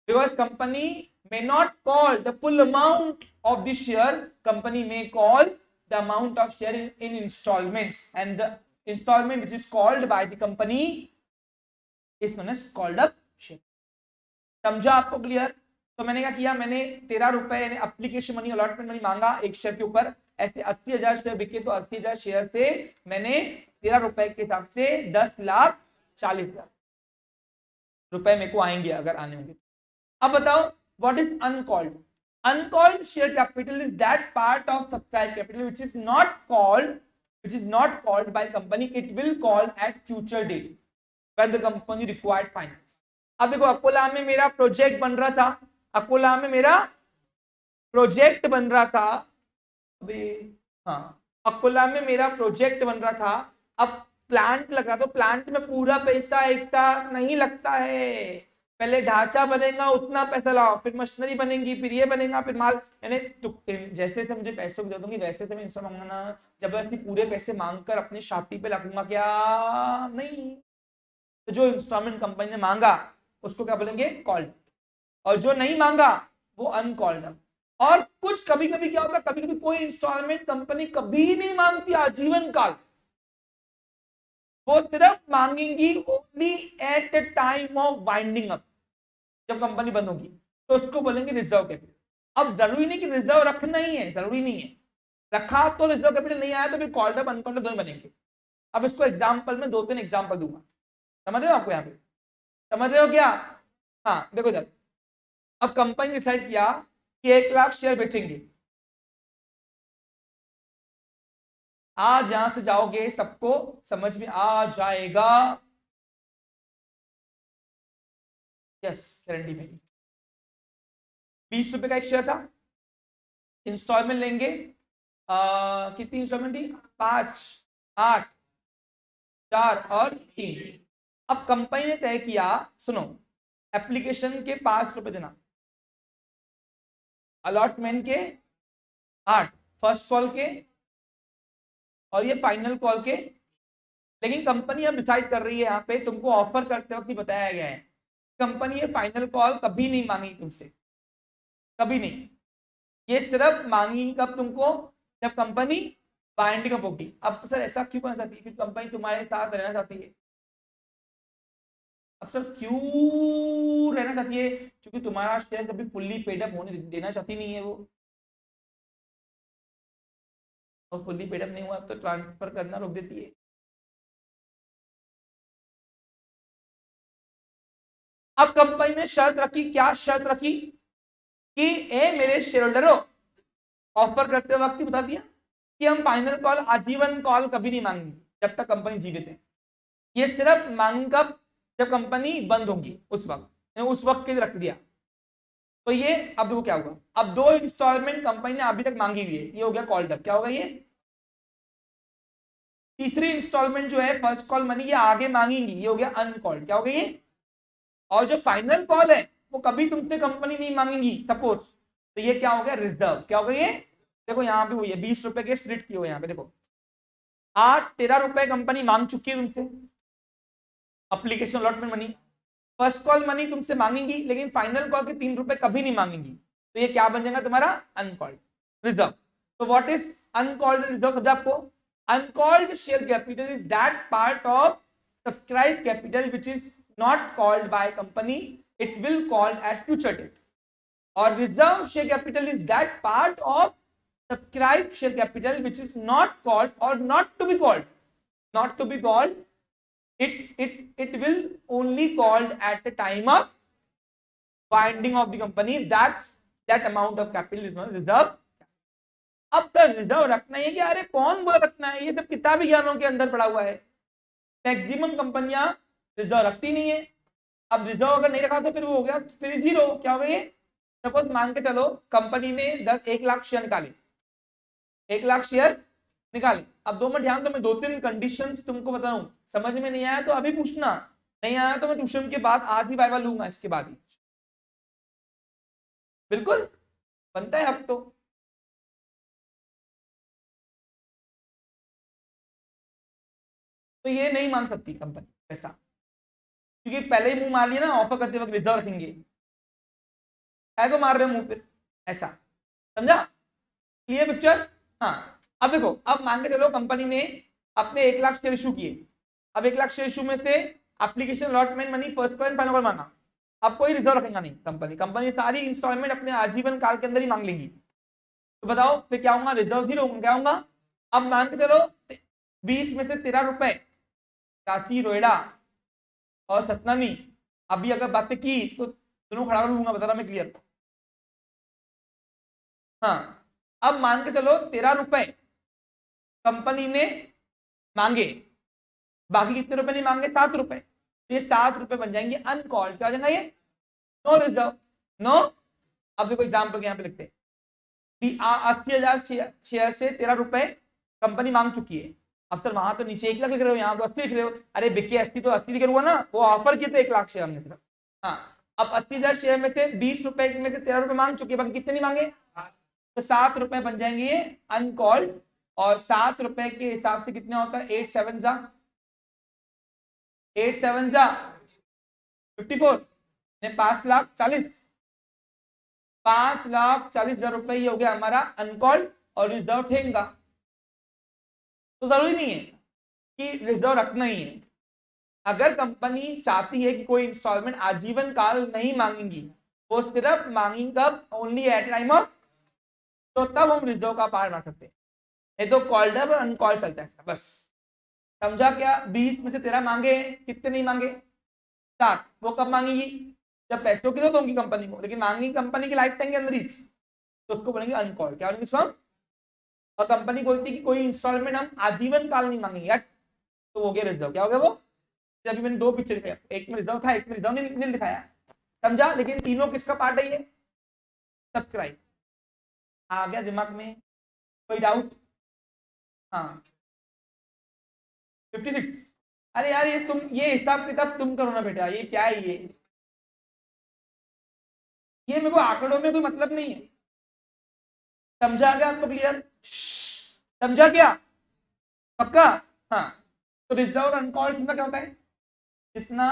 Because company may not call the full amount of the share, company may call the amount of share in installments, and the installment which is called by the company is known as called up share. समझा आपको clear? तो मैंने क्या किया, मैंने 13 रुपए application money allotment money मांगा एक शेयर के ऊपर, ऐसे 80,000 शेयर बिके तो 80,000 शेयर से मैंने 13 रुपए के हिसाब से 10,40,000 रुपए मेरे को आएंगे अगर आने होंगे। अब बताओ what is uncalled? Uncalled share capital is that part of subscribe capital which is not called by company. It will call at future date when the company required finance. अब देखो अकोला में मेरा प्रोजेक्ट बन रहा था, अकोला में मेरा प्रोजेक्ट बन रहा था, अभी हाँ अकोला में मेरा प्रोजेक्ट बन रहा था। अब प्लांट लगा तो प्लांट में पूरा पैसा एक साथ नहीं लगता है, पहले ढांचा बनेगा उतना पैसा लाओ, फिर मशीनरी बनेगी, फिर ये बनेगा, फिर माल, यानी तो जैसे से मुझे पैसे को दे दूंगी वैसे से मैं इंस्टॉल मांगना, जबरदस्ती पूरे पैसे मांगकर अपनी छाती पे लगूंगा क्या? नहीं। तो जो इंस्टॉलमेंट कंपनी ने मांगा उसको क्या बोलेंगे? कॉल्ड, और जो नहीं मांगा वो अनकॉल्ड। और कुछ कभी कभी क्या होता है, कभी कभी कोई इंस्टॉलमेंट कंपनी कभी नहीं मांगती आजीवन काल, वो सिर्फ मांगेंगी only at the time of winding up, जब कंपनी बंद होगी, तो उसको बोलेंगे रिजर्व कैपिटल। अब जरूरी नहीं कि रिजर्व रखना ही है, जरूरी नहीं है, रखा तो रिजर्व कैपिटल, नहीं आया तो फिर कॉल्ड अप अनकॉल्ड दोनों बनेंगे। अब इसको एग्जांपल में 2-3 एग्जांपल दूंगा, समझ रहे हो? आपको यहाँ पे समझ रहे हो क्या? हाँ देखो इधर, अब कंपनी डिसाइड किया कि 1 लाख शेयर बेचेंगे। आज यहां से जाओगे सबको समझ में आ जाएगा। यस, गारंटी में 20 रुपए का एक शेयर था, इंस्टॉलमेंट लेंगे, कितनी इंस्टॉलमेंट थी? 5, 8, 4 और 3। अब कंपनी ने तय किया, सुनो, एप्लीकेशन के 5 रुपए देना, अलॉटमेंट के 8, फर्स्ट कॉल के, और ये फाइनल कॉल के। लेकिन कंपनी अब डिसाइड कर रही है, यहाँ पे तुमको ऑफर करते वक्त ही बताया गया है, कंपनी ये फाइनल कॉल कभी नहीं मांगी तुमसे, कभी नहीं। ये सिर्फ मांगी कब तुमको? जब कंपनी बाइंडिंग अप होगी। अब सर ऐसा क्यों करना चाहती है? कि कंपनी तुम्हारे साथ रहना चाहती है। अब सर क्यों रहना चाहती है? क्योंकि तुम्हारा शेयर कभी फुल्ली पेड अप होने देना चाहती नहीं है वो, और फुल्ली पेड अप नहीं हुआ तो ट्रांसफर करना रोक देती है। अब कंपनी ने शर्त रखी, क्या शर्त रखी? कि ए मेरे शेयर होल्डरों, ऑफर करते वक्त ही बता दिया कि हम फाइनल कॉल, आजीवन कॉल कभी नहीं मांगेंगे जब तक कंपनी जीवित है। ये सिर्फ मांग कब? जब कंपनी बंद होगी उस वक्त के लिए रख दिया। तो ये अब देखो क्या हुआ, अब 2 इंस्टॉलमेंट कंपनी ने अभी तक मांगी हुई है, ये हो गया कॉल्ड अप। क्या होगा ये? तीसरी इंस्टॉलमेंट जो है फर्स्ट कॉल मनी, ये आगे मांगेंगी, ये हो गया अनकॉल्ड। क्या हो गया ये? और जो फाइनल कॉल है वो कभी तुमसे कंपनी नहीं मांगेंगी सपोज, तो ये क्या हो गया? रिजर्व। क्या हो गया ये? देखो यहाँ पे हुई है 20 रुपए के स्प्लिट किए हुए, यहाँ पे देखो 13 रुपए कंपनी मांग चुकी है तुमसे application allotment money, first call money तुमसे मांगेंगी, लेकिन फाइनल कॉल के 3 रुपए कभी नहीं मांगेंगी, तो ये क्या बन जाएगा तुम्हारा? Uncalled reserve. तो व्हाट इज अनकॉल्ड रिजर्व? समझा आपको? Uncalled share capital is that part of subscribe capital which is not called by company, it will call at future date. Or reserve share capital is that part of subscribed share capital which is not called or not to be called, not to be called, it will only called at the time of binding of the company, that amount of capital is known as reserve। अब तो reserve रखना है कि अरे कौन बोला रखना है, ये सब किताबी ज्ञानों के अंदर पड़ा हुआ है। मैक्सिमम कंपनियां रिजर्व रखती नहीं है। अब रिजर्व अगर नहीं रखा तो फिर वो हो गया, फिर जीरो। क्या हो गया ये? सपोज मान के चलो कंपनी ने 1 लाख शेयर निकाले, 1 लाख शेयर निकाले। अब 2 मिनट ध्यान दो, मैं 2-3 कंडीशंस तुमको बता रहा हूं, समझ में नहीं आया तो अभी पूछना, नहीं आया तो मैं ट्यूशन के बाद आज ही वाइवा लूंगा, इसके बाद ही बिल्कुल बनता है अब तो। तो ये नहीं मांग सकती कंपनी पैसा, क्योंकि पहले ही मुंह मार लिया ना, ऑफर करते वक्त रिजर्व रखेंगे, है को मार रहे हो मुंह पे, ऐसा, समझा? Clear picture? हाँ, अब देखो, अब मान के चलो कंपनी ने अपने 1 लाख शेयर इशू किए। अब 1 लाख शेयर इशू में से application allotment money first point final मांगा। अब कोई रिजर्व रखेगा नहीं कंपनी सारी इंस्टॉलमेंट अपने आजीवन काल के अंदर ही मांग लेंगी। तो बताओ फिर क्या होगा? रिजर्व जीरो क्या होगा? अब मान के चलो 20 में से 13 रुपए चाची रोएडा और सतनामी अभी अगर बातें की तो दोनों खड़ा कर लूंगा, बता रहा मैं क्लियर। हाँ, अब मान के चलो 13 रुपए कंपनी ने मांगे, बाकी कितने रुपए नहीं मांगे? 7 रुपए। तो ये 7 रुपए बन जाएंगे अनकॉल्ड, क्या हो जाएगा ये? No reserve, no. अब देखो एग्जाम्पल यहाँ पे लिखते हैं, 80,000 शेयर से 13 रुपए कंपनी मांग चुकी है। अब सर वहां तो नीचे 1 लाख लिख रहे हो, यहाँ तो 80 लिख रहे हो। अरे बिके 80 तो 80 लिख हुआ ना, वो ऑफर किए थे 1 लाख शेयर हमने सिर्फ। हाँ, अब 80,000 शेयर में से 20 रुपए में से 13 रुपए मांग चुके, बाकी कितने नहीं मांगे? तो 7 रुपए बन जाएंगे ये अनकॉल्ड। और 7 रुपए के हिसाब से कितने होता है? 8 7 जा 8 7 जा 54 ने 5,40,000 5,40,000 रुपए ये हो गया हमारा अनकॉल्ड और रिजर्व ठेंगा। तो जरूरी नहीं है कि रिजर्व रखना ही है। अगर कंपनी चाहती है कि कोई इंस्टॉलमेंट आजीवन काल नहीं मांगेंगी, वो सिर्फ मांगेंगी कब? ओनली एट टाइम ऑफ, तो तब हम रिजर्व का पार्ट बना सकते हैं। नहीं तो कॉल्ड और अनकॉल्ड चलता है बस। समझा क्या? 20 में से 13 मांगे, कितने नहीं मांगे? 7। वो कब मांगेगी? जब पैसों की जरूरत होगी कंपनी को, लेकिन मांगेगी कंपनी की लाइफ टाइम के अंदर ही, तो उसको बोलेंगे अनकॉल्ड। क्या बोलेंगे इसको? और कंपनी बोलती है कि कोई इंस्टॉलमेंट हम आजीवन काल नहीं मांगेंगे, तो हो गया रिजर्व। क्या हो गया वो? अभी मैंने 2 पिक्चर दिखाया, एक में रिजर्व था, एक में रिजर्व नहीं दिखाया, समझा? लेकिन तीनों किसका पार्ट है ये? सब्सक्राइब। आ गया दिमाग में? कोई डाउट? हाँ 56। अरे यार ये हिसाब किताब तुम करो ना बेटा, ये क्या है ये मेरे को आंकड़ों में कोई मतलब नहीं है। समझा गया आपको? क्लियर? समझा क्या? पक्का? हाँ, तो रिजर्व अनकॉल्ड कितना क्या होता है? जितना,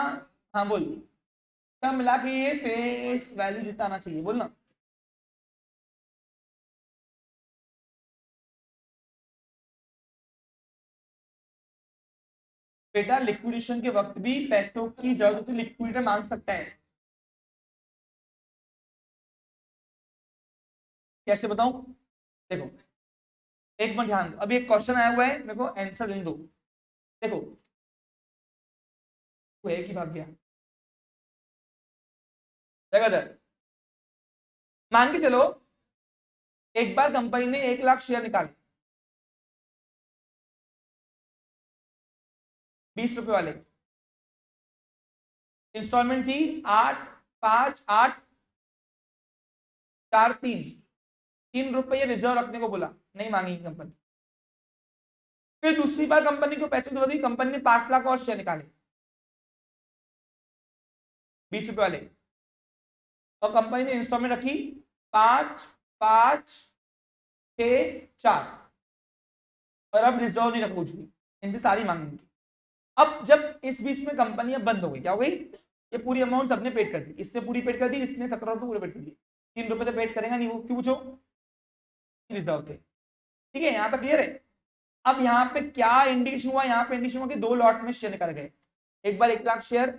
हाँ बोल, सब मिला के ये फेस वैल्यू जितना आना चाहिए, बोलना। बेटा लिक्विडेशन के वक्त भी पैसों की जरूरत होती है, लिक्विडेटर मांग सकता है। कैसे बताऊं? देखो एक मिनट ध्यान दो, अभी एक क्वेश्चन आया हुआ है, मेरे को आंसर देने दो। देखो वो एक ही भाग गया जगह, मान के चलो एक बार कंपनी ने 1 लाख शेयर निकाले, 20 रुपए वाले। इंस्टॉलमेंट थी 8 5 8 4 3 3 रुपये रिजर्व रखने को बोला, नहीं मांगी कंपनी। फिर दूसरी बार कंपनी को पैसे दो दी, कंपनी ने 5 लाख और शेयर निकाले 20 रुपए वाले, और कंपनी ने इंस्टॉलमेंट रखी 5 5 6 4, और अब रिजर्व नहीं रखा कुछ भी, इनसे सारी मांगेंगी। अब जब इस बीच में कंपनियां बंद हो गई, क्या हो गई? ये पूरी अमाउंट सबने पेड कर दी, इसने पूरी पेड कर दी, इसने 17 रुपए पूरे पेड कर दिए। 3 रुपए तो पेड करेगा नहीं वो, क्यों पूछो? रिजर्व थे। ठीक है, यहाँ तक क्लियर है? अब यहाँ पे क्या इंडिकेशन हुआ? यहाँ पे इंडिकेशन हुआ कि 2 लॉट में शेयर निकाले गए, एक बार 1 lakh share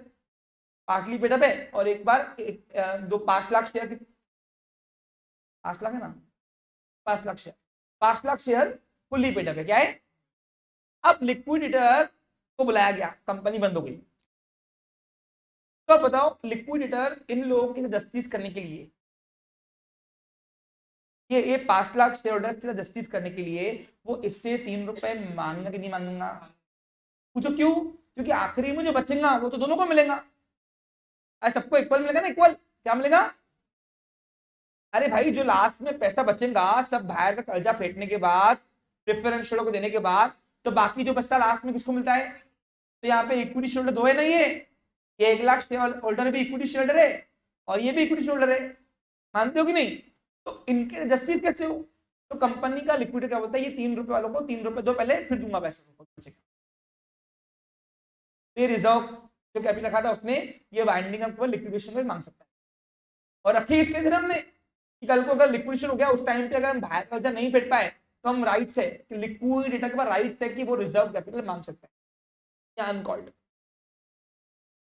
partly paid up है, और एक बार 5 लाख शेयर, 5 लाख है ना, 5 lakh share, 5 lakh share fully paid up है। क्या है? अब लिक्विडेटर को बुलाया गया, कंपनी बंद हो गई, तो अब बताओ लिक्विडेटर इन लोगों की जस्टिस करने के लिए, ये 5 लाख शेयर होल्डर की जस्टिस करने के लिए वो इससे 3 रुपए मांगेगा कि नहीं मांगेगा? पूछो क्यों? क्योंकि आखिरी में जो बचेगा वो तो दोनों को मिलेगा। अरे सबको इक्वल मिलेगा ना, इक्वल। क्या मिलेगा? अरे भाई जो लास्ट में पैसा बचेगा सब बाहर का कर्जा फेंकने के बाद, प्रेफरेंस शेयर को देने के बाद, तो बाकी जो बचता लास्ट में किसको मिलता है? तो यहाँ पे इक्विटी शेयर दो है नहीं है, ये 1 लाख शेयर होल्डर भी इक्विटी शेयर है और ये भी इक्विटी शेयर होल्डर है, मानते हो कि नहीं? तो इनके जस्टिस कैसे हो? तो कंपनी का लिक्विडेटर क्या बोलता है, ये 3 रुपए वालों को 3 रुपए दो पहले, फिर दूंगा पैसे। ये रिजर्व जो कैपिटल रखा था उसने ये वाइंडिंग अप पर लिक्विडेशन में मांग सकता है। और रखी इसलिए थे हमने कि कल को अगर लिक्विडेशन हो गया उस टाइम पे अगर हम बाहर कर्जा नहीं फेंक पाए तो हम राइट है कि लिक्विड डेटा के पास राइट है कि वो रिजर्व कैपिटल मांग सकता है या अनकॉल्ड।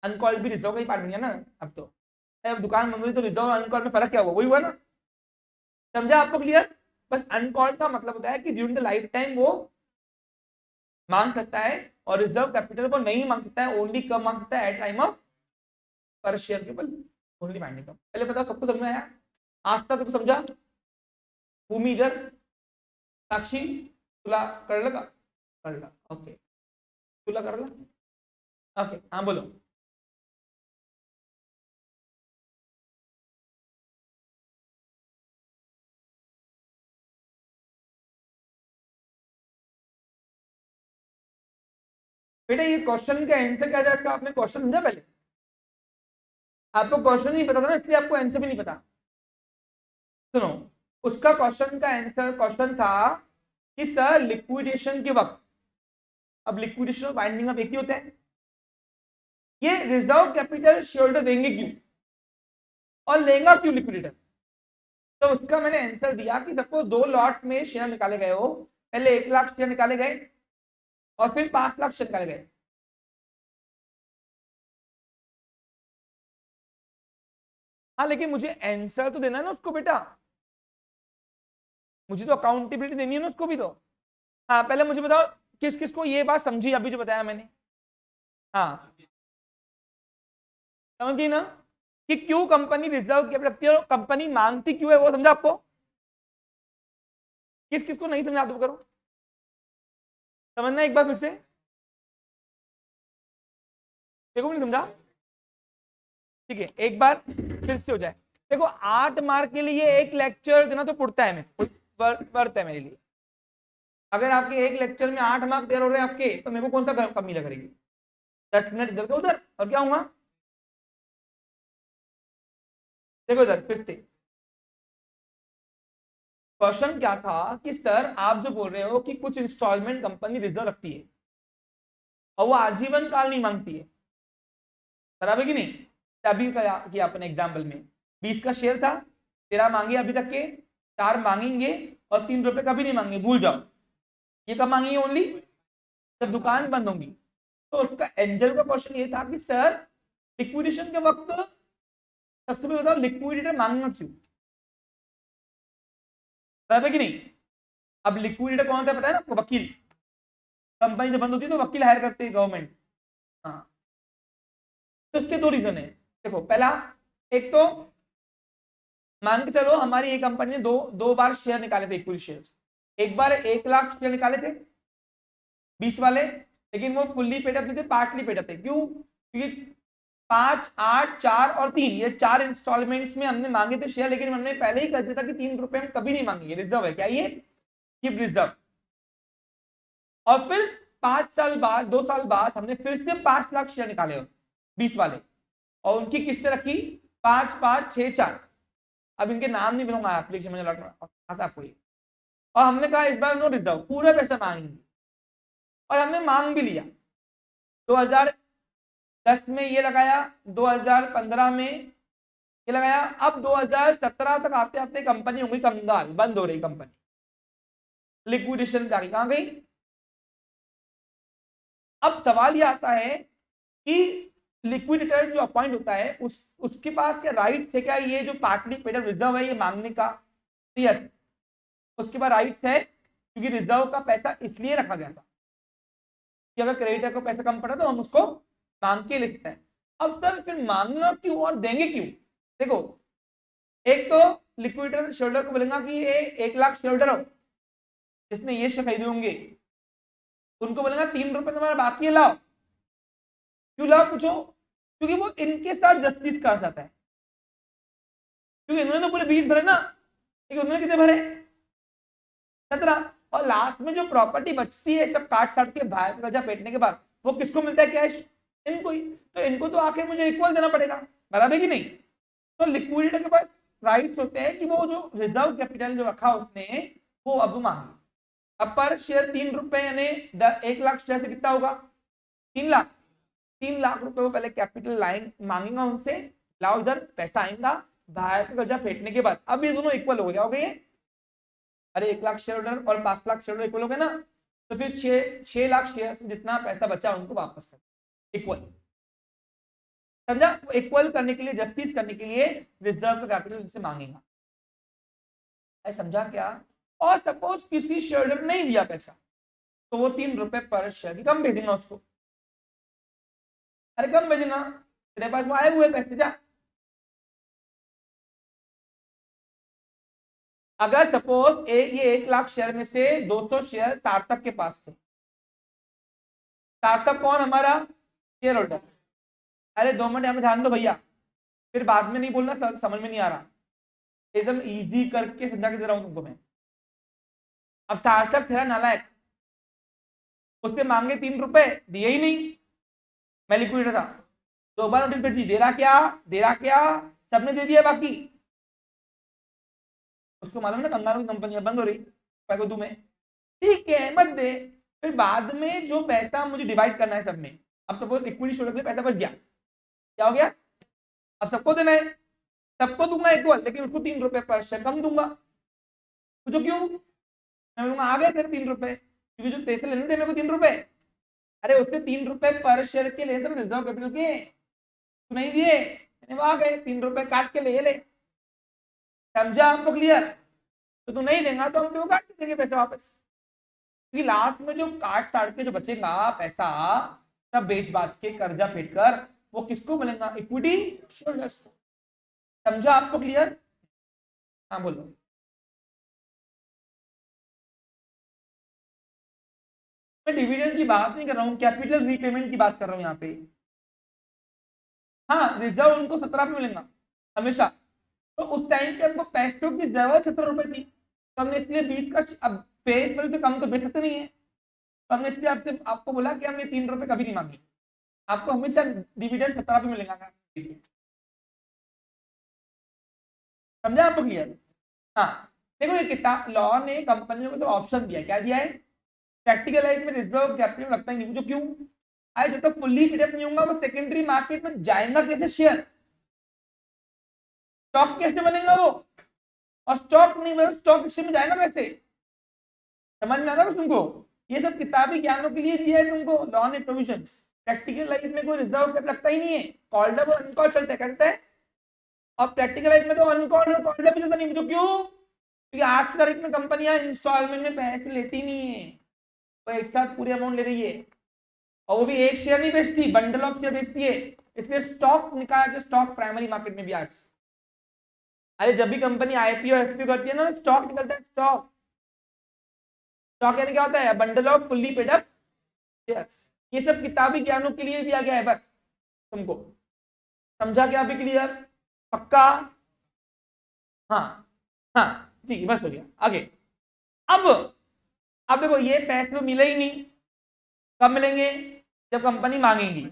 अनकॉल्ड भी रिजर्व का ही पार्ट बन गया ना अब तो। अब दुकान बंद हुई तो रिजर्व अनकॉल्ड में फर्क क्या हुआ? वही हुआ ना। समझा आपको क्लियर? बस अनकॉल्ड का मतलब होता है कि ड्यूरिंग द लाइफ टाइम वो मांग सकता है और रिजर्व कैपिटल वो नहीं मांग सकता है, ओनली कब मांग सकता है? एट टाइम ऑफ पर शेयर के ऊपर ओनली मांगने का। पहले बताओ सबको समझ में आया? आज तक तो समझा? भूमि इधर, साक्षी तुला कळलं का? कळलं, ओके। तुला कळलं? ओके, हाँ बोलो। बेटा ये क्वेश्चन का आंसर क्या जाएगा? आपने क्वेश्चन समझा? पहले आपको क्वेश्चन नहीं पता था ना, इसलिए आपको आंसर भी नहीं पता। सुनो, उसका क्वेश्चन का आंसर क्वेश्चन था कि सर लिक्विडेशन के वक्त, अब लिक्विडेशन और बाइंडिंग अप एक ही होता है, ये रिजर्व कैपिटल शेयर देंगे क्यों और लेगा क्यों लिक्विडेटर? तो उसका मैंने आंसर दिया कि सबको 2 लॉट में शेयर निकाले गए हो, पहले 1 लाख शेयर निकाले गए और फिर 5 लाख शेयर निकाले गए। हाँ लेकिन मुझे आंसर तो देना है ना उसको बेटा, मुझे तो अकाउंटेबिलिटी देनी है ना उसको भी तो। हाँ पहले मुझे बताओ किस किस को ये बात समझी अभी जो बताया मैंने? हाँ समझी ना कि क्यों कंपनी रिजर्व कैपिटल रखती है और कंपनी मांगती क्यों है, वो समझा आपको? किस किस को नहीं समझा तो करो, समझना एक बार फिर से। देखो नहीं समझा? ठीक है एक बार फिर से हो जाए। देखो 8 मार्क के लिए एक लेक्चर देना तो पड़ता है, मैं वर्थ है मेरे लिए। अगर आपके एक लेक्चर में 8 मार्क दे रहे हैं आपके, तो मेरे को कौन सा कमी लग रही है? 10 मिनट इधर का उधर और क्या होगा? देखो इधर फिर से क्वेश्चन क्या था कि सर आप जो बोल रहे हो कि कुछ इंस्टॉलमेंट कंपनी रिजर्व रखती है और वो आजीवन काल नहीं मांगती है, बराबर कि नहीं? अभी किया अपने एग्जाम्पल में 20 का शेयर था, 13 मांगे अभी तक के, 4 मांगेंगे और 3 रुपए कभी नहीं मांगे, भूल जाओ। ये कब मांगेंगे? ओनली जब दुकान बंद होंगी। तो उसका एंजल का क्वेश्चन ये था कि सर लिक्विडेशन के वक्त सबसे पहले बताओ लिक्विडेटर मांगना क्यों, बराबर कि नहीं? अब लिक्विडेटर कौन होता है पता है ना आपको? वकील। कंपनी जब बंद होती है तो वकील हायर करते हैं गवर्नमेंट। हाँ तो उसके 2 रीजन है। देखो पहला, एक तो मान के चलो हमारी ये कंपनी ने दो बार शेयर निकाले थे, इक्विटी शेयर। एक बार 1 लाख शेयर निकाले थे 20 वाले, लेकिन वो फुल्ली पेड अप नहीं थे, पार्टली पेड अप थे। क्यों? क्योंकि 5, 8, 4 और 3 ये 4 इंस्टॉलमेंट्स में हमने मांगे थे शेयर, लेकिन हमने पहले ही कर दिया था कि 3 रुपए हम कभी नहीं मांगेंगे, रिजर्व है। क्या ये? Keep reserve. और फिर 5 साल बाद, 2 साल बाद हमने फिर से 5 लाख शेयर निकाले 20 वाले, और उनकी किस्तें रखी 5, 5, 6, 4। अब इनके नाम नहीं बताऊंगा एप्लीकेशन में आता आपको ये। और हमने कहा इस बार नो रिजर्व, पूरा पैसा मांगेंगे, और हमने मांग भी लिया। 2010 में ये लगाया, 2015 में ये लगाया, अब 2017 तक आते आते कंपनी हो गई कंगाल, बंद हो रही कंपनी, लिक्विडेशन जारी कहां गई? अब सवाल ये आता है कि लिक्विडेटर जो अपॉइंट होता है उसके पास क्या राइट है? क्या ये जो पार्टली पेड अप रिजर्व है ये मांगने का? यस, उसके पास राइट है, क्योंकि रिजर्व का पैसा इसलिए रखा गया था कि अगर क्रेडिटर को पैसा कम पड़ा तो हम उसको मांग के लिखते हैं। अब सर फिर मांगना क्यों और देंगे क्यों? देखो एक तो लिक्विडेटर शेयरहोल्डर को बोलेगा कि ये 1 लाख शेयरहोल्डर हो जिसने ये शेयर खरीदे होंगे, उनको बोलेगा 3 रुपए तुम्हारा बाकी है, लाओ। क्यों लाओ पूछो? क्योंकि वो इनके साथ जस्टिस कर जाता है, क्योंकि इन्होंने तो पूरे 20 भरे ना, लेकिन उन्होंने कितने भरे? 17। और लास्ट में जो प्रॉपर्टी बचती है सब काट साट के बाहर कर्जा पेटने के बाद, वो किसको मिलता है? कैश इनको ही। तो इनको तो आके मुझे इक्वल देना पड़ेगा, बराबर है कि नहीं? तो लिक्विडिटी के पास राइट्स होते हैं कि वो जो रिजर्व कैपिटल जो रखा उसने वो अब मांगे। अब पर शेयर 3 रुपए यानी 1 लाख शेयर से कितना होगा? 3 लाख। 3 लाख रुपए वो पहले कैपिटल लाइन मांगेगा उनसे, लाओ इधर पैसा आएगा, बाहर का कर्जा फेंटने के बाद अब ये दोनों इक्वल हो गया अरे 1 लाख शेयर होल्डर और 5 लाख शेयर होल्डर इक्वल हो गए ना, तो फिर 6 लाख शेयर से जितना पैसा बचा उनको वापस कर इक्वल। समझा? इक्वल करने के लिए, जस्टिस करने के लिए रिजर्व का कैपिटल उनसे मांगेगा। समझा क्या? और सपोज किसी शेयर होल्डर ने नहीं दिया पैसा, तो वो 3 रुपए पर शेयर की कम भेजेगा उसको। अरे कम भेजना, तेरे पास वो आए हुए पैसे जा। अगर सपोज ये 1 लाख शेयर में से 200 शेयर सार्थक के पास थे, सार्थक कौन? हमारा शेयर होल्डर। अरे 2 मिनट हमें ध्यान दो भैया, फिर बाद में नहीं बोलना समझ में नहीं आ रहा, एकदम इजी करके समझा के दे रहा हूं तुमको मैं। अब सार्थक तेरा नालायक, उससे मांगे 3 रुपए, दिए ही नहीं, मैं लिक्विडेटर था, 2 बार नोटिस भेजी, दे रहा क्या? सबने दे दिया, बाकी उसको मालूम ना कंगारों की कंपनियां बंद हो रही, पैको दूं मैं, ठीक है मत दे। फिर बाद में जो पैसा मुझे डिवाइड करना है सब में, अब सपोज इक्विटी शेयर के पैसा बच गया, क्या हो गया? अब सबको देना है, सबको दूंगा इक्वल, लेकिन उसको 3 रुपए पर शेयर कम दूंगा। तो क्यों? मैं आ गए तेरे 3 रुपए, क्योंकि जो तेरे से लेने थे मेरे को 3 रुपए, अरे उसके 3 रुपए पर शेयर के लेने थे रिजर्व कैपिटल के, तो नहीं दिए, वो आ गए 3 रुपए काट के ले। समझा आपको क्लियर? तो तू नहीं देगा तो हम क्यों काट के देंगे पैसा वापस, क्योंकि लास्ट में जो काट के जो बचेगा पैसा सब बेच बाच के कर्जा फेंट कर वो किसको मिलेगा? इक्विटी शेयरहोल्डर्स को। समझा आपको क्लियर? हाँ बोलो। मैं डिविडेंड की बात नहीं कर रहा हूँ, कैपिटल रीपेमेंट की बात कर रहा हूँ यहाँ पे। हाँ रिजर्व उनको 17 पे मिलेगा हमेशा, तो उस टाइम पे हमको पैसों की जरूरत 17 रुपए थी, तो हमने इसलिए 20 का, अब पेज में तो कम तो बेच सकते नहीं है, तो हमने इसलिए आपको बोला कि हमने 3 रुपए कभी नहीं मांगी, आपको हमेशा डिविडेंड 17 पे मिलेगा। समझा आपको क्लियर? हाँ देखो, ये किताब लॉ ने कंपनियों को तो ऑप्शन दिया, क्या दिया है? प्रैक्टिकल लाइफ में रिजर्व कैपिटल लगता ही नहीं, मुझे क्यों? आज जब तक फुल्ली फिटअप नहीं होगा वो सेकेंडरी मार्केट में जाएगा कैसे शेयर, स्टॉक कैसे बनेगा वो, और स्टॉक नहीं बनेगा स्टॉक एक्सचेंज में जाएगा कैसे? समझ में आ रहा है तुमको? ये सब किताबी ज्ञानों के लिए दिया है तुमको लॉ ने प्रोविजन। प्रैक्टिकल लाइफ में कोई रिजर्व कैपिटल लगता ही नहीं है, कॉल्ड अप और अनकॉल्ड चलता है, करता है। और प्रैक्टिकल लाइफ में तो अनकॉल्ड और कॉल्ड अप भी चलता नहीं, मुझे क्यों? क्योंकि आज की तारीख में कंपनियां इंस्टॉलमेंट में पैसे लेती नहीं है, वो एक साथ पूरी अमाउंट ले रही है, और वो भी एक शेयर नहीं बेचती, बंडल ऑफ शेयर बेचती है, इसलिए स्टॉक निकाला के स्टॉक प्राइमरी मार्केट में भी आज। अरे जब भी कंपनी आईपीओ एफपीओ करती है ना, स्टॉक निकलता है, स्टॉक। स्टॉक यानी क्या होता है? Bundle off fully paid up shares. ये सब किताबी ज्ञानों के लिए दिया गया है बस तुमको। समझा क्या अभी क्लियर? पक्का? हाँ हाँ ठीक है, बस हो गया। आगे अब देखो, ये पैसे तो मिले ही नहीं, कब मिलेंगे? जब कंपनी मांगेगी,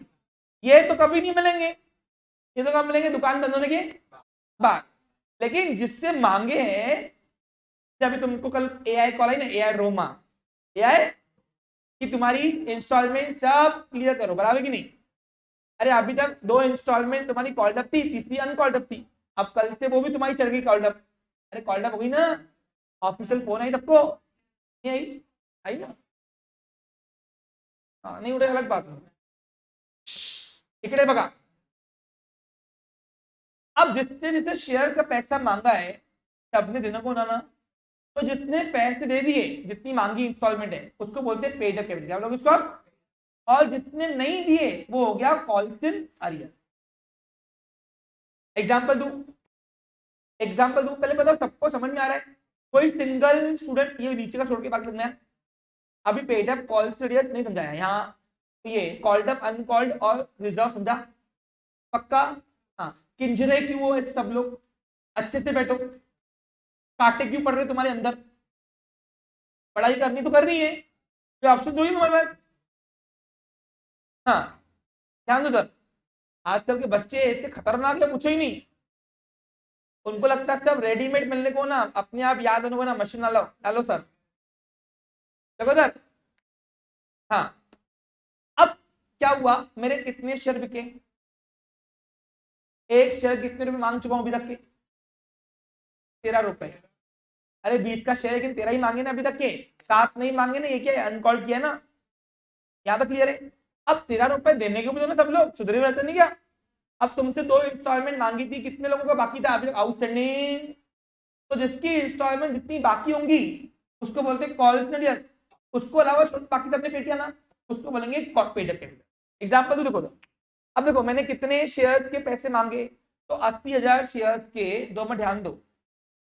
ये तो कभी नहीं मिलेंगे, ये तो कब मिलेंगे? दुकान बंद होने के बाद। लेकिन जिससे मांगे हैं, जब तुमको कल एआई कॉल आई ना, एआई रोमा, एआई कि तुम्हारी इंस्टॉलमेंट सब क्लियर करो, बराबर कि नहीं? अरे अभी तक 2 इंस्टॉलमेंट तुम्हारी कॉल्ड अप थी, तीसरी अनकॉल्ड अप थी, अब कल से वो भी तुम्हारी चढ़ गई कॉल्ड अप। अरे कॉल्ड अप हो गई ना, ऑफिशियल फोन आई सबको, नहीं आई? आई ना? हाँ नहीं उठे, अलग बात नहीं। इकडे बघा, अब जिसने जिसने शेयर का पैसा मांगा है सबने देना को ना, तो जिसने पैसे दे दिए, जितनी मांगी इंस्टॉलमेंट है, उसको बोलते हैं पेड अप कैपिटल, क्या बोलोगे उसको? और जिसने नहीं दिए वो हो गया कॉल्स इन अरियर। एग्जाम्पल दू, पहले बताओ सबको समझ में आ रहा है? कोई सिंगल स्टूडेंट ये नीचे का छोड़ के बाकी समझ, अभी पेड अप कॉल्स अरियर नहीं समझाया यहाँ, ये कॉल्ड अप अनकॉल्ड और रिजर्व समझा? पक्का? हाँ किंजरे क्यों हो ऐसे सब लोग? अच्छे से बैठो, कांटे क्यों पड़ रहे तुम्हारे अंदर? पढ़ाई करनी तो करनी है, कोई ऑप्शन थोड़ी तुम्हारे पास। हाँ ध्यान दो सर, आजकल के बच्चे इतने खतरनाक है, पूछो ही नहीं। उनको लगता है सब रेडीमेड मिलने को ना, अपने आप याद होने को ना, मशीन डालो डालो सर, देखो सर। हाँ अब क्या हुआ, मेरे कितने शेयर बिके, एक शेयर कितने रुपए मांग चुका हूं अभी तक के, 13 रुपए। अरे 20 का शेयर लेकिन 13 ही मांगे ना अभी तक के, 7 नहीं मांगे ना, ये क्या है, अनकॉल्ड किया ना, यहाँ तक क्लियर है। अब 13 रुपए देने के भी तो ना सब लोग सुधरे रहते नहीं क्या। अब तुमसे 2 इंस्टॉलमेंट मांगी थी, कितने लोगों का बाकी था अभी तक आउटस्टैंडिंग, तो जिसकी इंस्टॉलमेंट जितनी बाकी होंगी उसको बोलते हैं कॉल्सनरियस, उसको अलावा बाकी सबने पे किया ना, उसको बोलेंगे पेड अप कैपिटल। एग्जांपल देखो तो, अब देखो मैंने कितने शेयर्स के पैसे मांगे, तो 80,000 शेयर्स के, दो में ध्यान दो,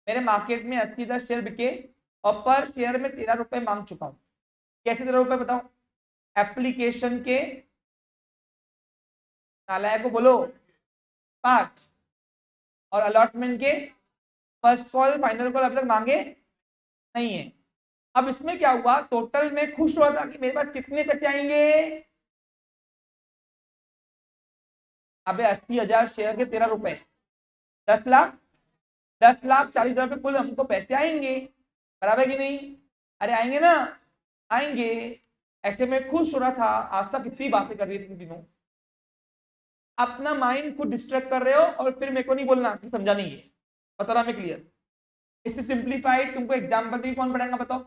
मेरे मार्केट में 80,000 शेयर बिके और पर शेयर में 13 रुपए मांग चुका हूं। कैसे 13 रुपए बताओ, एप्लीकेशन के, नालायक को बोलो 5, और अलॉटमेंट के फर्स्ट कॉल फाइनल कॉल अभी तक मांगे नहीं है। अब इसमें क्या हुआ, टोटल में खुश हुआ था कि मेरे पास कितने पैसे आएंगे, अबे 80,000 शेयर के 13 रुपए, 10 लाख, 10,40,000 रुपए कुल हमको पैसे आएंगे, बराबर कि नहीं, अरे आएंगे ना, आएंगे। ऐसे में खुश हो रहा था, आज तक कितनी बातें कर रही है तुम तीनों, अपना माइंड खुद डिस्ट्रैक्ट कर रहे हो और फिर मेरे को नहीं बोलना कि समझा नहीं है, बता रहा मैं क्लियर। इससे सिंप्लीफाइड तुमको एग्जाम्पल भी कौन पढ़ाएगा बताओ,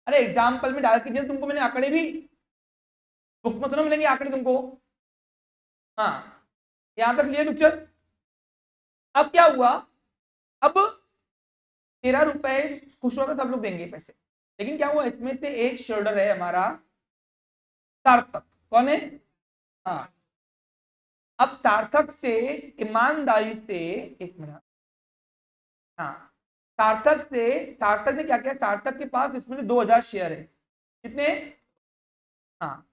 अरे एग्जाम्पल में डाल के दिया तुमको मैंने आंकड़े भी, बुक में तो ना मिलेंगे आंकड़े तुमको, हाँ यहां तक क्लियर पिक्चर। अब क्या हुआ, अब 13 रुपए खुश होकर सब लोग देंगे पैसे, लेकिन क्या हुआ, इसमें से एक शेयरहोल्डर है हमारा सार्थक, कौन है, हाँ, अब सार्थक से ईमानदारी से, एक मिनट, हाँ, सार्थक ने क्या किया, सार्थक के पास इसमें से 2,000 शेयर है, कितने, हाँ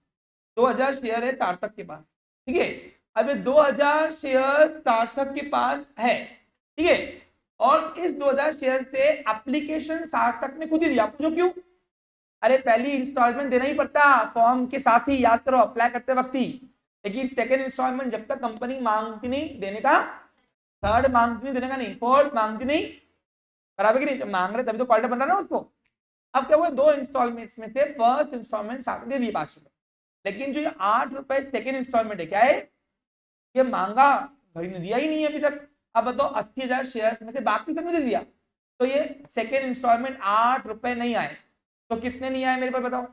2,000 शेयर है सार्थक के पास, ठीक है। अब 2,000 शेयर सार्थक के पास है, ठीक है, और इस 2,000 शेयर से एप्लीकेशन सार्थक ने खुद ही दिया, पूछो क्यों, अरे पहली इंस्टॉलमेंट देना ही पड़ता फॉर्म के साथ ही, याद करो अप्लाई करते वक्त ही, लेकिन सेकंड इंस्टॉलमेंट जब तक कंपनी मांगती नहीं देने का, थर्ड मांगती नहीं देने का नहीं, फोर्थ मांगती नहीं, बराबर की नहीं, जब मांग रहे तभी तो क्वार्टर बन रहा ना उसको। अब क्या हुआ, 2 इंस्टॉलमेंट में से फर्स्ट इंस्टॉलमेंट सार्थक दे दिए 5 रुपए, लेकिन जो ये 8 रुपए सेकेंड इंस्टॉलमेंट है क्या है, ये मांगा भाई ने दिया ही नहीं है अभी तक। अब बताओ 80,000 शेयर में से बाकी सबने दे दिया, तो ये सेकेंड इंस्टॉलमेंट 8 रुपए नहीं आए, तो कितने नहीं आए मेरे पास बताओ,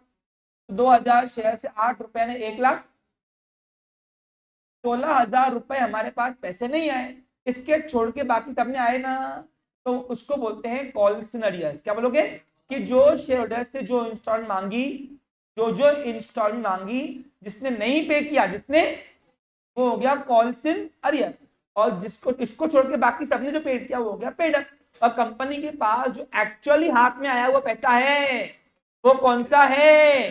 2,000 शेयर से 8 रुपए ने 1,16,000 रुपए हमारे पास पैसे नहीं आए, इसके छोड़ के बाकी सबने आए ना, तो उसको बोलते हैं कॉल्स इन अरियर्स। क्या बोलोगे, कि जो शेयर होल्डर से जो इंस्टॉलमेंट मांगी, जो इंस्टॉलमेंट मांगी, जिसने नहीं पे किया, जिसने, वो हो गया कॉल्स इन अरियर्स, और जिसको इसको छोड़ के बाकी सबने जो पेड किया वो हो गया पेड अप। और कंपनी के पास जो एक्चुअली हाथ में आया हुआ पैसा है वो कौन सा है,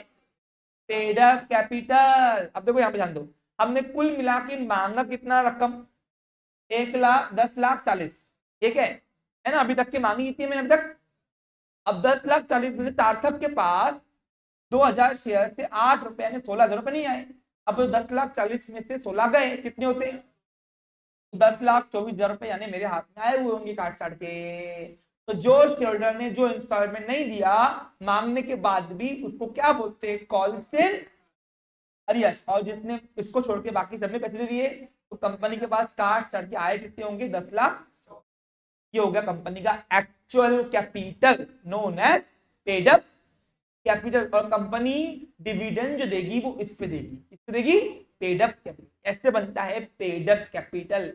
पेड अप कैपिटल। अब देखो यहाँ पे ध्यान दो, हमने कुल मिला के मांगा कितना रकम, 1,10,40,000, ठीक है ना, अभी तक की मांगी कितनी है मैंने अभी तक, अब 10,40,000 में सार्थक के पास 2,000 शेयर से 8 रुपए यानी 16,000 रुपए नहीं आए, अब 10,40,000 में से 16 गए, कितने होते, 10,24,000 रुपए यानी मेरे हाथ में आए हुए होंगे काट काट के। तो जो शेयरहोल्डर ने जो इंस्टॉलमेंट नहीं दिया मांगने के बाद भी, उसको क्या बोलते हैं, कॉल्स इन अरियर्स, और जिसने इसको छोड़ के बाकी सबने पैसे दे दिए, तो कंपनी के पास काट काट के आए कितने होंगे, 10 लाख। ये हो गया कंपनी का actual capital known as paid up capital, और कंपनी डिविडेंड जो देगी वो इस पे देगी, किस पे देगी, पेड अप कैपिटल। ऐसे बनता है पेड अप कैपिटल।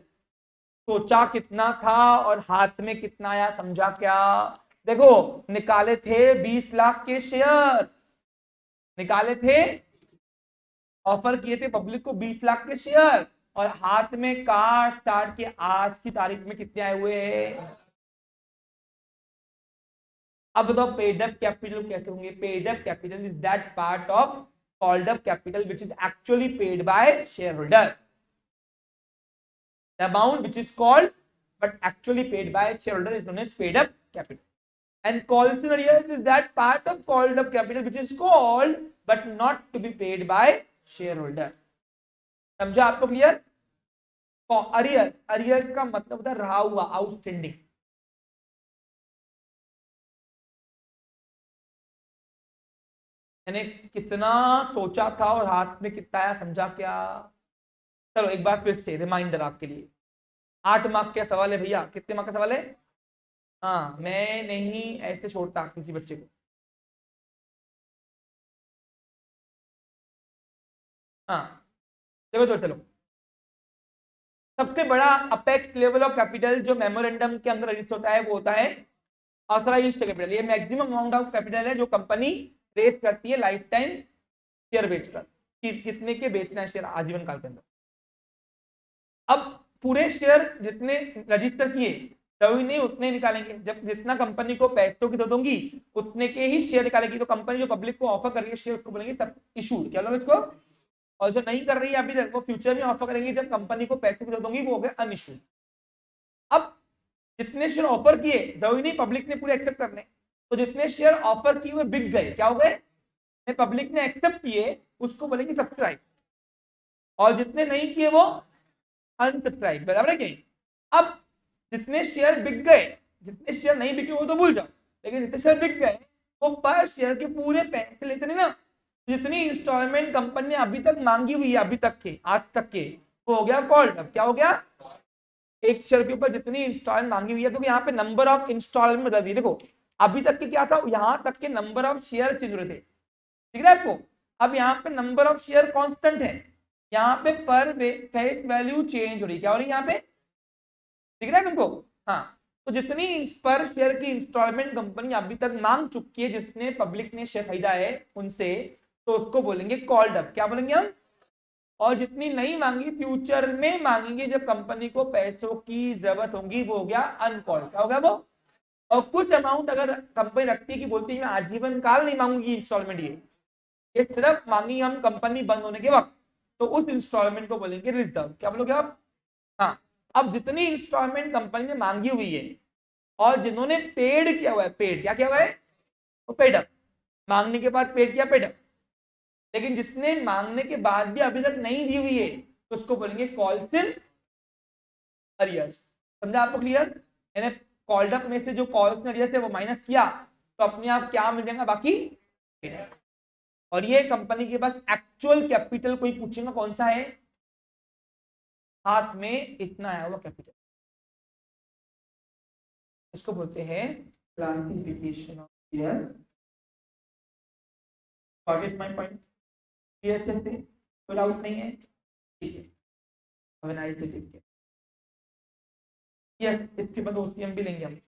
सोचा कितना था और हाथ में कितना आया, समझा क्या, देखो निकाले थे 20 लाख के शेयर, निकाले थे, ऑफर किए थे पब्लिक को 20 लाख के शेयर, और हाथ में काट काट के आज की तारीख में कितने आए हुए हैं। अब बताओ पेड अप कैपिटल कैसे होंगे, paid up capital is that part of called up capital which is actually paid by share holder, the amount which is called but actually paid by shareholder is known as paid up capital, and calls in arrears is that part of called up capital which is called but not to be paid by shareholder। समझा आपको clear, arrear, arrear का मतलब होता है रहा हुआ, outstanding, मैंने कितना सोचा था और हाथ में कितना आया, समझा क्या? चलो एक बार फिर से रिमाइंडर आपके लिए। 8 मार्क का सवाल है भैया, कितने मार्क का सवाल है? हाँ, मैं नहीं ऐसे छोड़ता किसी बच्चे को। हाँ देखो तो चलो, सबसे बड़ा अपेक्स लेवल ऑफ कैपिटल जो मेमोरेंडम के अंदर रजिस्टर होता है वो होता है ऑथराइज्ड कैपिटल। ये मैक्सिमम अमाउंट ऑफ कैपिटल है जो कंपनी रेज करती है लाइफ टाइम शेयर बेचकर, कि कितने के बेचना है शेयर आजीवन काल के अंदर। अब पूरे शेयर जितने रजिस्टर किए तभी नहीं उतने निकालेंगे, जब जितना कंपनी को पैसों की जरूरत होगी उतने के ही शेयर निकालेगी। तो कंपनी जो पब्लिक को ऑफर कर रही है शेयर उसको बोलेंगे सब इशूड, क्या लोग इसको। और जो नहीं कर रही है अभी तक वो फ्यूचर में ऑफर करेंगे जब कंपनी को पैसे की जरूरत होगी, वो हो गया अनइशूड। अब जितने शेयर ऑफर किए जरूरी नहीं पब्लिक ने पूरे एक्सेप्ट करने, तो जितने शेयर ऑफर किए हुए बिक गए, क्या हो गए? पब्लिक ने एक्सेप्ट किए उसको बोलेंगे सब्सक्राइब, और जितने नहीं किए वो अनसब्सक्राइब, बराबर है कि नहीं? अब जितने शेयर बिक गए, जितने शेयर नहीं बिके वो तो भूल जाओ, लेकिन जितने शेयर बिक गए वो पर शेयर के पूरे पैसे लेते नहीं ना। जितनी इंस्टॉलमेंट कंपनी ने अभी तक मांगी हुई है, अभी तक के आज तक के, वो हो गया कॉल्ड। अब क्या हो गया? एक शेयर के ऊपर जितनी इंस्टॉलमेंट मांगी हुई है, क्योंकि यहाँ पे नंबर ऑफ इंस्टॉलमेंट बता दी। देखो अभी तक के क्या था, यहाँ तक के नंबर ऑफ शेयर चेंज हो रहे थे, ठीक है आपको। अब यहाँ पे नंबर ऑफ शेयर कांस्टेंट है, यहाँ पे पर फेस वैल्यू चेंज हो रही, क्या हो रही है यहाँ पे, दिख रहा है तुमको? हाँ, तो जितनी पर शेयर की इंस्टॉलमेंट कंपनी अभी तक मांग चुकी है, जितने पब्लिक ने शेयर खरीदा है उनसे, तो उसको बोलेंगे कॉल्ड अप, क्या बोलेंगे हम। और जितनी नहीं मांगी फ्यूचर में मांगेंगे जब कंपनी को पैसों की जरूरत होगी, वो हो गया अनकॉल्ड, क्या हो गया वो। और कुछ अमाउंट अगर कंपनी रखती है कि बोलती है मैं आजीवन काल नहीं मांगूंगी इंस्टॉलमेंट, ये सिर्फ मांगी हम कंपनी बंद होने के वक्त, तो उस इंस्टॉलमेंट को बोलेंगे रिजर्व, क्या बोलोगे आप? हाँ, अब जितनी इंस्टॉलमेंट कंपनी ने मांगी हुई है और जिन्होंने पेड किया हुआ है, पेड क्या किया हुआ है, वो पेड अप, मांगने के बाद पेड किया पेड अप, लेकिन जिसने मांगने के बाद भी अभी तक नहीं दी हुई है तो उसको बोलेंगे कॉल्स इन अरियर्स। समझा आपको क्लियर? यानी कॉल्ड अप में से जो कॉल्स इन अरियर्स है वो माइनस किया तो अपने आप क्या मिल जाएगा, बाकी पेड अप। और ये कंपनी के पास एक्चुअल कैपिटल कोई पूछेगा कौन सा है, हाथ में इतना है वो कैपिटल, इसको बोलते हैं classification of share. Got my point? Clear चलते, कोई डाउट नहीं है? ठीक है, have a nice day. Yes, इसके बाद ओसीएम भी लेंगे हम।